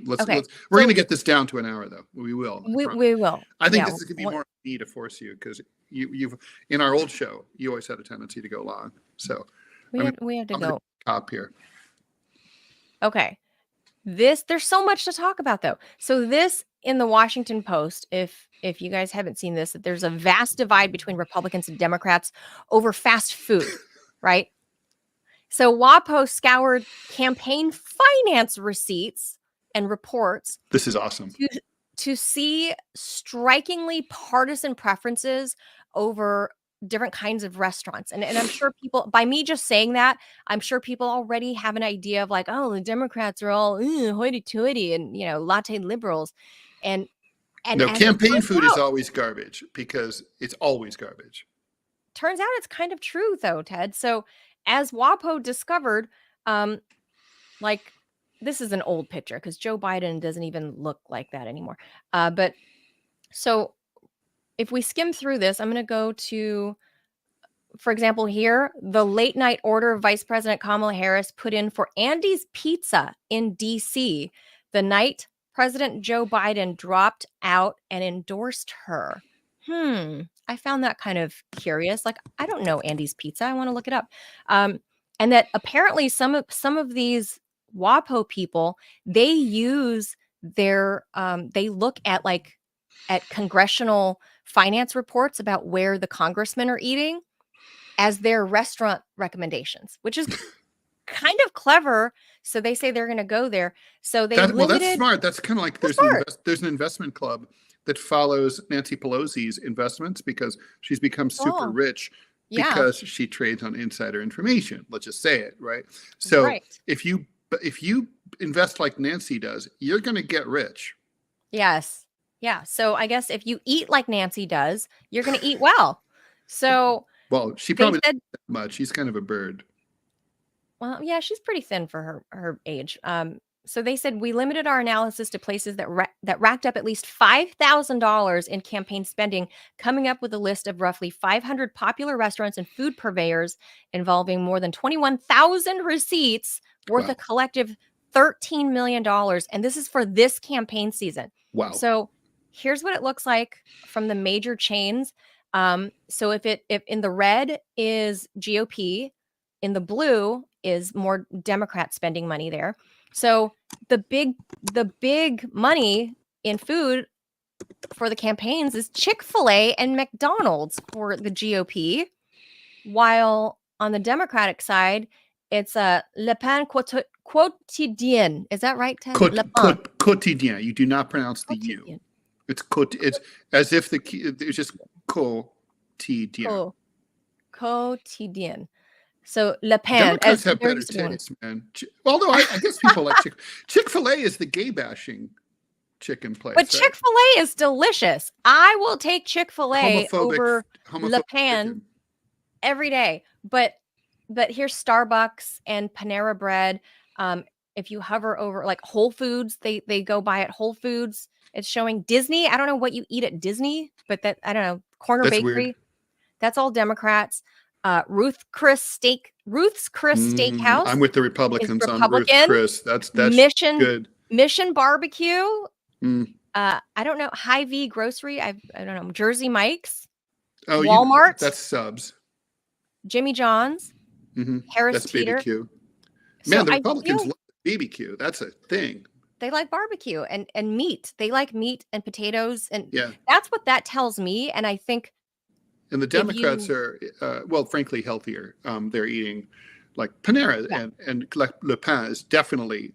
Let's we're going to get this down to an hour, though. We will. We will. I think this is going to be more me to force you, because you've in our old show, you always had a tendency to go long. So we have to go top here. Okay. There's so much to talk about, though. So this in the Washington Post, if you guys haven't seen this, that there's a vast divide between Republicans and Democrats over fast food, right? So WAPO scoured campaign finance receipts and reports. This is awesome. To see strikingly partisan preferences over different kinds of restaurants. And I'm sure people, by me just saying that, I'm sure people already have an idea of like, oh, the Democrats are all hoity-toity and, you know, latte liberals. And no, campaign food is always garbage, because it's always garbage. Turns out it's kind of true, though, Ted. So as WAPO discovered, like, this is an old picture because Joe Biden doesn't even look like that anymore. But so if we skim through this, I'm going to go to for example, here, the late night order Vice President Kamala Harris put in for Andy's Pizza in DC the night President Joe Biden dropped out and endorsed her. I found that kind of curious. Like, I don't know Andy's Pizza. I want to look it up. And that apparently some of these WAPO people, they use their they look at congressional finance reports about where the congressmen are eating as their restaurant recommendations, which is kind of clever. So they say they're going to go there. So they well, that's smart. That's kind of like there's an investment club that follows Nancy Pelosi's investments because she's become super rich because she trades on insider information. Let's just say it, right? So if you invest like Nancy does, you're going to get rich. Yes. Yeah. So I guess if you eat like Nancy does, you're going to eat well. So well, she probably doesn't eat that much. She's kind of a bird. Well, yeah, she's pretty thin for her age. So they said we limited our analysis to places that racked up at least $5,000 in campaign spending, coming up with a list of roughly 500 popular restaurants and food purveyors involving more than 21,000 receipts worth a collective $13 million. And this is for this campaign season. Wow. So here's what it looks like from the major chains. So if in the red is GOP, in the blue is more Democrat spending money there. So the big money in food for the campaigns is Chick-fil-A and McDonald's for the GOP, while on the Democratic side, it's Le Pain Quotidien. Is that right, Ted? Quotidien. You do not pronounce the U. It's as if it's just quotidien. Quotidien. So Le Pain. Democrats have better taste, man. Although I guess people like Chick-fil-A is the gay bashing chicken place. But Chick-fil-A is delicious. I will take Chick-fil-A over Le Pain every day. But here's Starbucks and Panera Bread. If you hover over like Whole Foods, they go by at Whole Foods. It's showing Disney. I don't know what you eat at Disney, but I don't know. Corner Bakery. Weird. That's all Democrats. Ruth's Chris Steakhouse. I'm with the Republicans on Ruth's Chris. That's good. Mission Barbecue. I don't know. Hy-Vee Grocery. I don't know. Jersey Mike's. Oh, Walmart. That's Subs. Jimmy John's. Harris That's Teeter. BBQ. Man, the Republicans love BBQ. That's a thing. They like barbecue and meat. They like meat and potatoes. And yeah, that's what that tells me. And I think. And the Democrats are, well, frankly, healthier. They're eating like Panera and Le Pain is definitely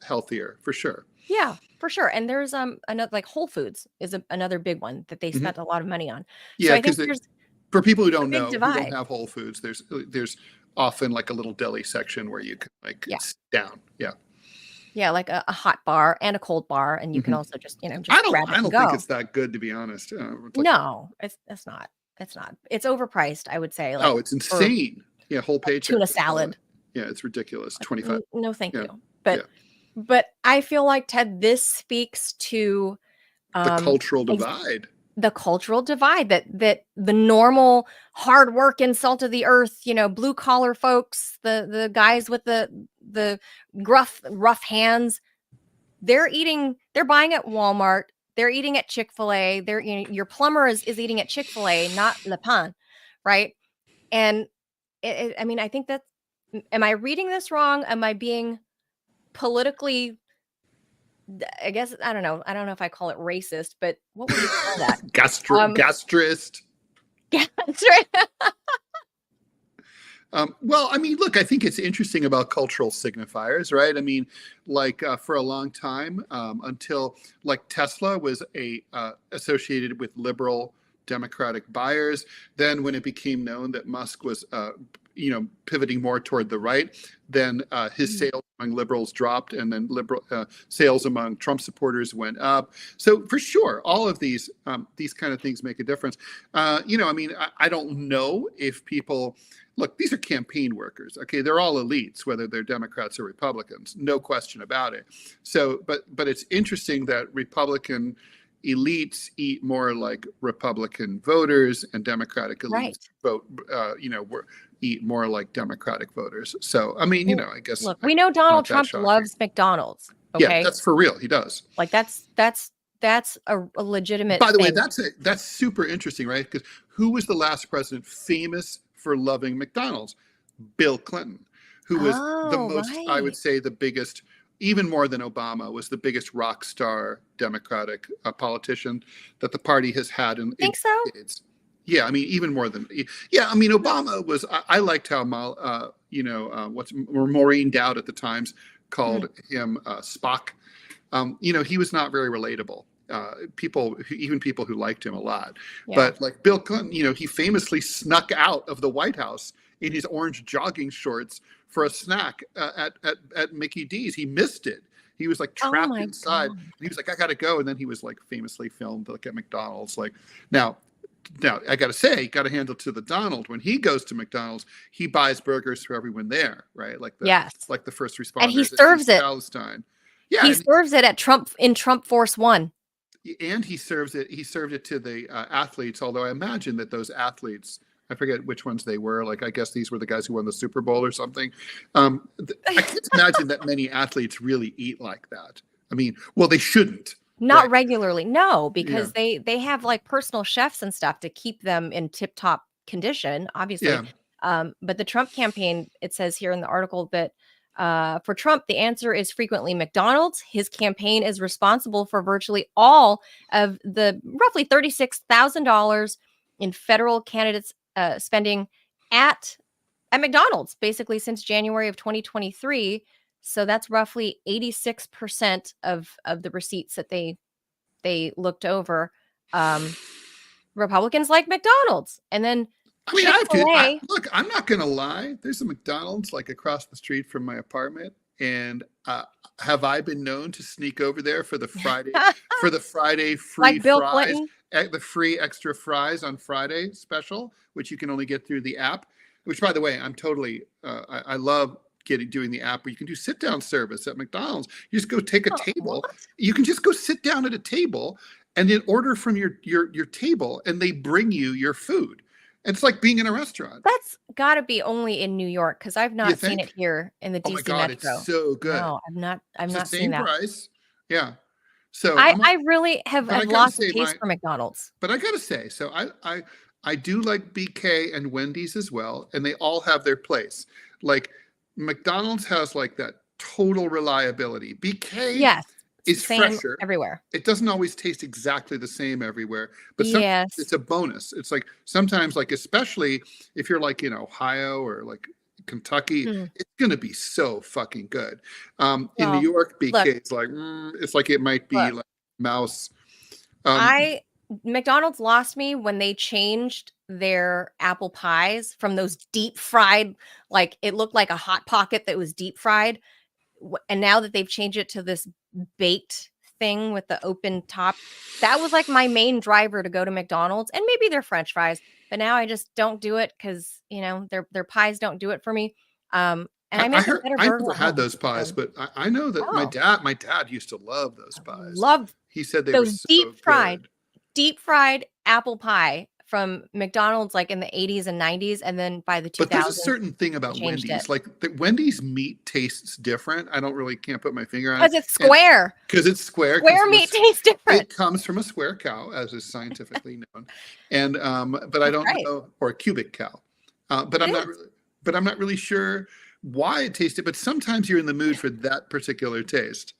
healthier for sure. Yeah, for sure. And there's another like Whole Foods is another big one that they spent a lot of money on. Yeah, so I think there's for people who don't know, who don't have Whole Foods, there's often like a little deli section where you can sit down. Yeah. Yeah, like a hot bar and a cold bar, and you can also just grab it and go. I don't think it's that good, to be honest. No, it's not. It's not. It's overpriced, I would say. Like, it's insane. Yeah, whole paycheck. Tuna salad. Yeah, it's ridiculous. 25. No, thank you. But I feel like, Ted, this speaks to the cultural divide. The cultural divide that the normal hard work and salt of the earth, blue collar folks, the guys with the rough hands, they're buying at Walmart. They're eating at Chick-fil-A. Your plumber is eating at Chick-fil-A, not Le Pain, right? And I think that's. Am I reading this wrong? Am I being politically? I guess I don't know. I don't know if I call it racist, but what would you call that? Gastrist. Well, look, I think it's interesting about cultural signifiers, right? For a long time, until like Tesla was associated with liberal Democratic buyers. Then when it became known that Musk was, pivoting more toward the right, then his sales among liberals dropped, and then liberal sales among Trump supporters went up. So for sure, all of these kind of things make a difference. I don't know if people. Look, these are campaign workers. Okay, they're all elites, whether they're Democrats or Republicans, no question about it. So, but it's interesting that Republican, elites eat more like Republican voters, and Democratic elites Right. vote, eat more like Democratic voters. So, I mean, I guess. Look, we know Donald that Trump shocking. loves McDonald's. Yeah, Okay, that's for real. He does. like that's a legitimate. By the way, thing. that's super interesting, right? Because who was the last president famous for loving McDonald's? Bill Clinton, who was the Oh, most, I would right. say, the biggest, even more than Obama, was the biggest rock star Democratic politician that the party has had in Think so? decades. Yeah, I mean, even more than. Yeah, I mean, Obama was. I liked how Maureen Dowd at the Times called him Spock. He was not very relatable. Even people who liked him a lot. Yeah. But like Bill Clinton, he famously snuck out of the White House in his orange jogging shorts for a snack at Mickey D's. He missed it. He was like trapped my inside. God. And he was like, I gotta go. And then he was like famously filmed like at McDonald's. Like now I gotta say, gotta hand it to the Donald. When he goes to McDonald's, he buys burgers for everyone there, right? Like Yes. like the first responders. And he at serves East it. Palestine. Yeah, He and- serves it at Trump Force One. and he served it to the athletes, although I imagine that those athletes, I forget which ones they were, like I guess these were the guys who won the Super Bowl or something. I can't imagine that many athletes really eat like that. I mean, well, they shouldn't. Not Right. regularly, no, because they have like personal chefs and stuff to keep them in tip-top condition, obviously. Yeah. But the Trump campaign, it says here in the article that for Trump, the answer is frequently McDonald's. His campaign is responsible for virtually all of the roughly $36,000 in federal candidates spending at McDonald's, basically since January of 2023. So that's roughly 86% of the receipts that they looked over. Republicans like McDonald's, and then I mean, Chick-fil-A. look, I'm not going to lie. There's a McDonald's like across the street from my apartment. And have I been known to sneak over there for the Friday free like Bill fries, Clinton. the free extra fries on Friday special, which you can only get through the app, which by the way, I'm totally, I love doing the app where you can do sit down service at McDonald's. You just go take a table. What? You can just go sit down at a table and then order from your table and they bring you your food. And it's like being in a restaurant. That's got to be only in New York because I've not seen think? it here in the Oh my DC God, Metro. it's so good. No, I've It's not the seen same that. price. Yeah. So I really have but I gotta lost say, the taste for McDonald's. but I gotta say, so I do like BK and Wendy's as well, and they all have their place. Like McDonald's has like that total reliability. BK Yes, is same fresher. everywhere. It doesn't always taste exactly the same everywhere, but sometimes Yes. it's a bonus. It's like sometimes, like especially if you're like in Ohio or like Kentucky, it's gonna be so fucking good. In Well, New York, BK look. is like it's like it might be Look. like mouse. McDonald's lost me when they changed their apple pies from those deep fried, like it looked like a hot pocket that was deep fried. And now that they've changed it to this baked thing with the open top, that was like my main driver to go to McDonald's, and maybe their French fries. But now I just don't do it because their pies don't do it for me. And I make a better I burger never at had home, those pies, so. but I know that my dad used to love those pies. Love He said they were those so deep fried apple pie from McDonald's, like in the 80s and 90s, and then by the 2000s. But there's a certain thing about changed Wendy's, it. like the Wendy's meat tastes different. I can't put my finger on it. Because it's square. Because it's square. Square meat tastes different. It comes from a square cow, as is scientifically known, and but I don't right. know, or a cubic cow. But I'm not really sure why it tasted. But sometimes you're in the mood for that particular taste.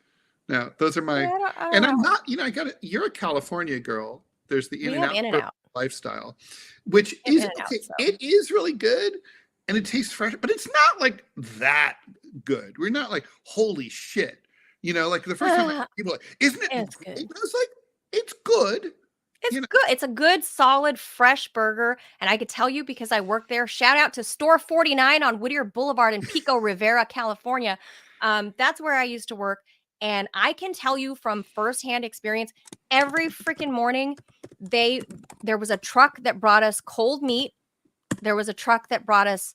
Now, those are my, I don't and know. I'm not. You're a California girl. There's the We have In-N-Out. lifestyle, which We have is In-N-Out, okay. so. It is really good, and it tastes fresh, but it's not like that good. We're not like holy shit. Like the first time people are like, isn't it It's great? good. But I was like, it's good. It's good. It's a good, solid, fresh burger. And I could tell you because I work there. Shout out to Store 49 on Whittier Boulevard in Pico Rivera, California. That's where I used to work. And I can tell you from firsthand experience, every freaking morning, there was a truck that brought us cold meat. There was a truck that brought us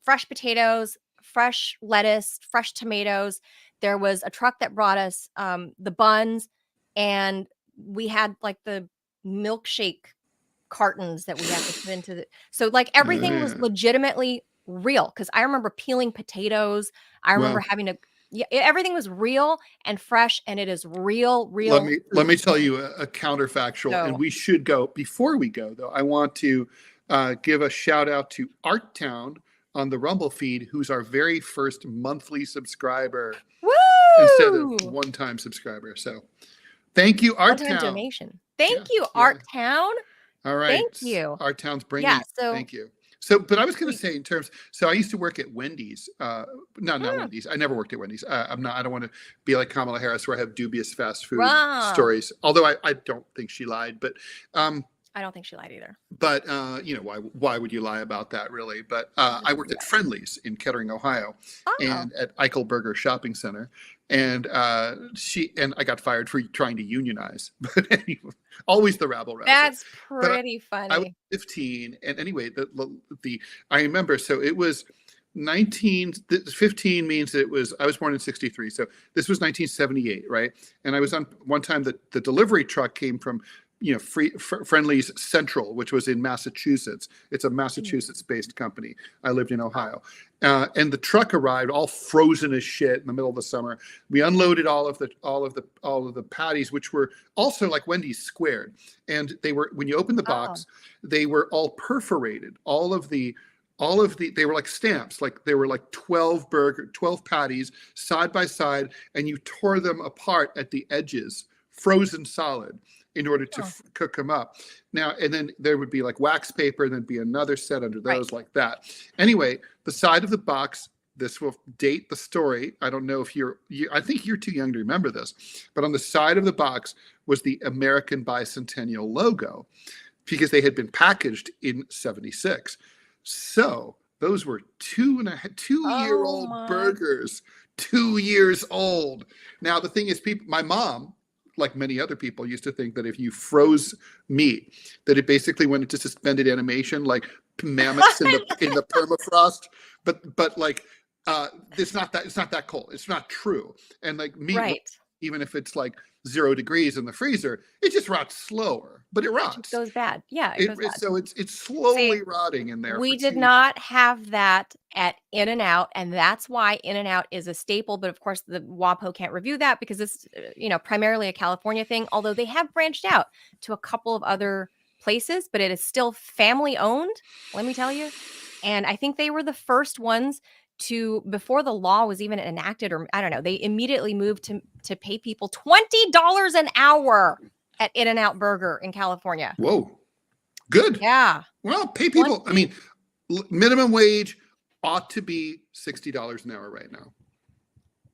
fresh potatoes, fresh lettuce, fresh tomatoes. There was a truck that brought us the buns, and we had like the milkshake cartons that we had to put into the, so like everything was yeah. legitimately real. Because I remember peeling potatoes. I remember Well, having to, yeah, everything was real and fresh, and it is real let me food. tell you a counterfactual, and So, we should go. Before we go, though, I want to give a shout out to Art Town on the Rumble feed, who's our very first monthly subscriber instead of woo! one-time subscriber. So thank you, Art One-time Town. donation. Thank Yeah, you, yeah. Art Town. All right. Thank you. Art Town's bringing. Yeah. So, Thank you. So, but I was going to say in terms. So I used to work at Wendy's. No, not Hmm. Wendy's. I never worked at Wendy's. I'm not. I don't want to be like Kamala Harris, where I have dubious fast food Wow. stories. Although I don't think she lied, but I don't think she lied either. but you know, why would you lie about that, really? But I worked at Friendly's in Kettering, Ohio, Oh, and at Eichelberger Shopping Center, and I got fired for trying to unionize. But anyway, always the rabble rousers. that's But pretty I was funny. 15, and anyway, the I remember. So it was 15 means it was. I was born in '63, so this was 1978, right? And I was on one time the delivery truck came from, you know, Friendly's Central, which was in Massachusetts. It's a Massachusetts-based company. I lived in Ohio, and the truck arrived all frozen as shit in the middle of the summer. We unloaded all of the patties, which were also like Wendy's squared, and they were, when you open the box, they were all perforated. All of the they were like stamps, like they were like 12 patties side by side, and you tore them apart at the edges, frozen solid, in order to cook them up. Now, and then there would be like wax paper, and then be another set under those, like that. Anyway, the side of the box, this will date the story. I don't know if I think you're too young to remember this, but on the side of the box was the American Bicentennial logo, because they had been packaged in '76. So those were 2-year-old my. burgers, 2 years old. Now, the thing is, my mom, like many other people, used to think that if you froze meat, that it basically went into suspended animation, like mammoths in the permafrost. But like, it's not that cold. It's not true. And like meat, Right. even if it's like 0 degrees in the freezer, it just rots slower, but it It rots. just goes bad. Yeah, it goes bad. So it's slowly See, rotting in there. we for did 2 not have that at In-N-Out, and that's why In-N-Out is a staple. But of course, the WAPO can't review that because it's primarily a California thing. Although they have branched out to a couple of other places, but it is still family owned. Let me tell you, and I think they were the first ones to, before the law was even enacted, or I don't know, they immediately moved to pay people $20 an hour at In-N-Out Burger in California. Whoa, good. Yeah. Well, pay people. I mean, minimum wage ought to be $60 an hour right now.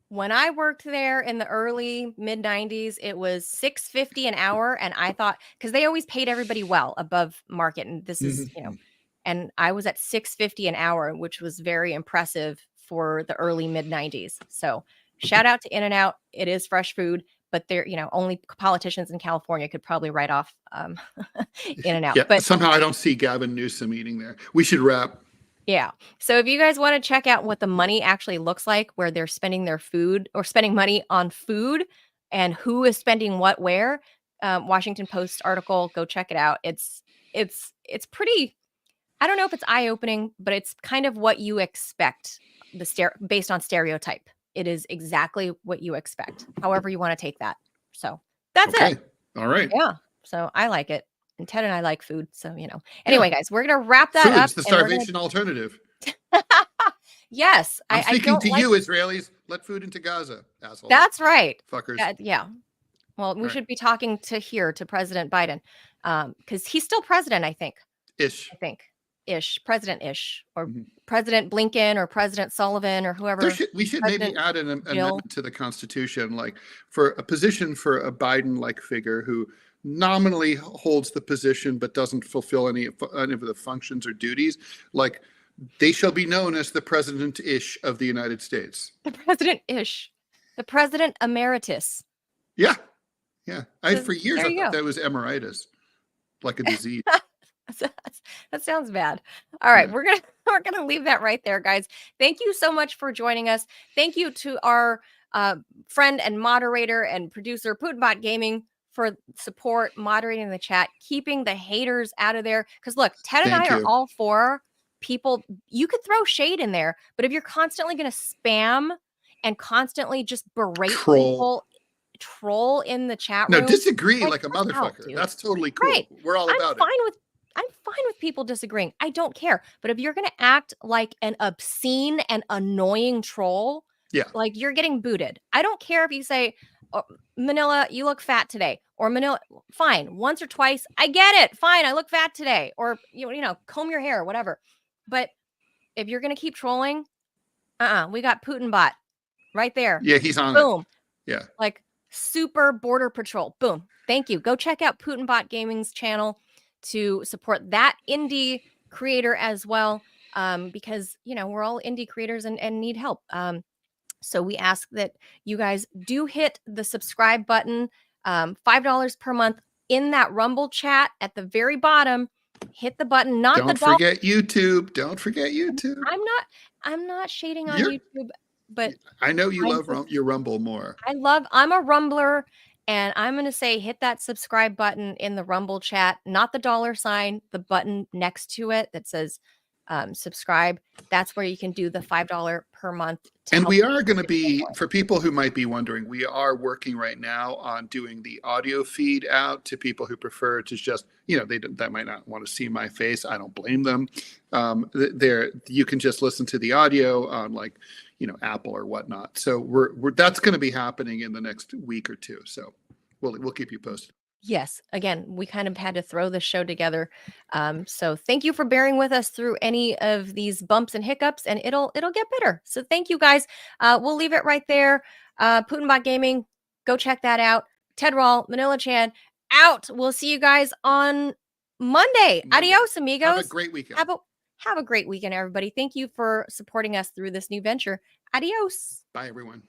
When I worked there in the early mid 90s, it was $6.50 an hour. And I thought, because they always paid everybody well above market. And this is, and I was at $6.50 an hour, which was very impressive for the early mid 90s. So shout out to In-N-Out. It is fresh food, but they're, only politicians in California could probably write off In-N-Out. Yeah, But somehow I don't see Gavin Newsom eating there. We should wrap. yeah. So if you guys want to check out what the money actually looks like, where they're spending their food or spending money on food and who is spending what where, Washington Post article, go check it out. It's pretty, I don't know if it's eye-opening, but it's kind of what you expect, based on stereotype. It is exactly what you expect, however you want to take that. So that's it. All right. Yeah. So I like it. And Ted and I like food. So, anyway, guys, we're going to wrap that up. It's the starvation alternative. Yes. I'm speaking to you, Israelis. Let food into Gaza, assholes. That's right. Fuckers. Yeah. Well, we Right. should be talking to President Biden, because he's still president, I think. President-ish, or President Blinken, or President Sullivan, or whoever. We should maybe add an amendment to the Constitution, like for a position for a Biden-like figure who nominally holds the position but doesn't fulfill any of the functions or duties, like they shall be known as the President-ish of the United States. The President-ish. The President Emeritus. Yeah. For years there I you thought go. that was emeritus, like a disease. That sounds bad. All right, Yeah. we're gonna leave that right there, guys. Thank you so much for joining us. Thank you to our friend and moderator and producer Putinbot Gaming for support, moderating the chat, keeping the haters out of there. Because look, Ted and Thank I are you. all for people. You could throw shade in there, but if you're constantly going to spam and constantly just berate people, troll in the chat No, room, disagree like a that's out, motherfucker. dude. That's totally cool. Right. We're all I'm about it. fine with people disagreeing. I don't care. But if you're going to act like an obscene and annoying troll, Yeah. like you're getting booted. I don't care if you say, oh, Manila, you look fat today, or Manila, fine, once or twice. I get it. Fine, I look fat today, or you know, comb your hair, whatever. But if you're going to keep trolling, we got Putin bot right there. Yeah, he's on Boom. it. Yeah. Like super border patrol. Boom. Thank you. Go check out Putin Bot Gaming's channel to support that indie creator as well. Because, you know, we're all indie creators and need help. So we ask that you guys do hit the subscribe button, $5 per month in that Rumble chat at the very bottom. Hit the button, not Don't the dollar. forget YouTube. Don't forget YouTube. I'm not shading on You're- YouTube, but I know you I love your Rumble more. I'm a Rumbler, and I'm going to say hit that subscribe button in the Rumble chat, not the $, the button next to it that says subscribe. That's where you can do the $5 per month. And we are going to be, for people who might be wondering, we are working right now on doing the audio feed out to people who prefer to just, you know, that might not want to see my face. I don't blame them. You can just listen to the audio on, like, you know, Apple or whatnot. So that's going to be happening in the next week or two. So we'll keep you posted. Yes. Again, we kind of had to throw this show together. So thank you for bearing with us through any of these bumps and hiccups, and it'll get better. So thank you guys. We'll leave it right there. Putinbot Gaming, go check that out. Ted Rall, Manila Chan, out. We'll see you guys on Monday. Adios, amigos. Have a great weekend. Have a great weekend, everybody. Thank you for supporting us through this new venture. Adios. Bye, everyone.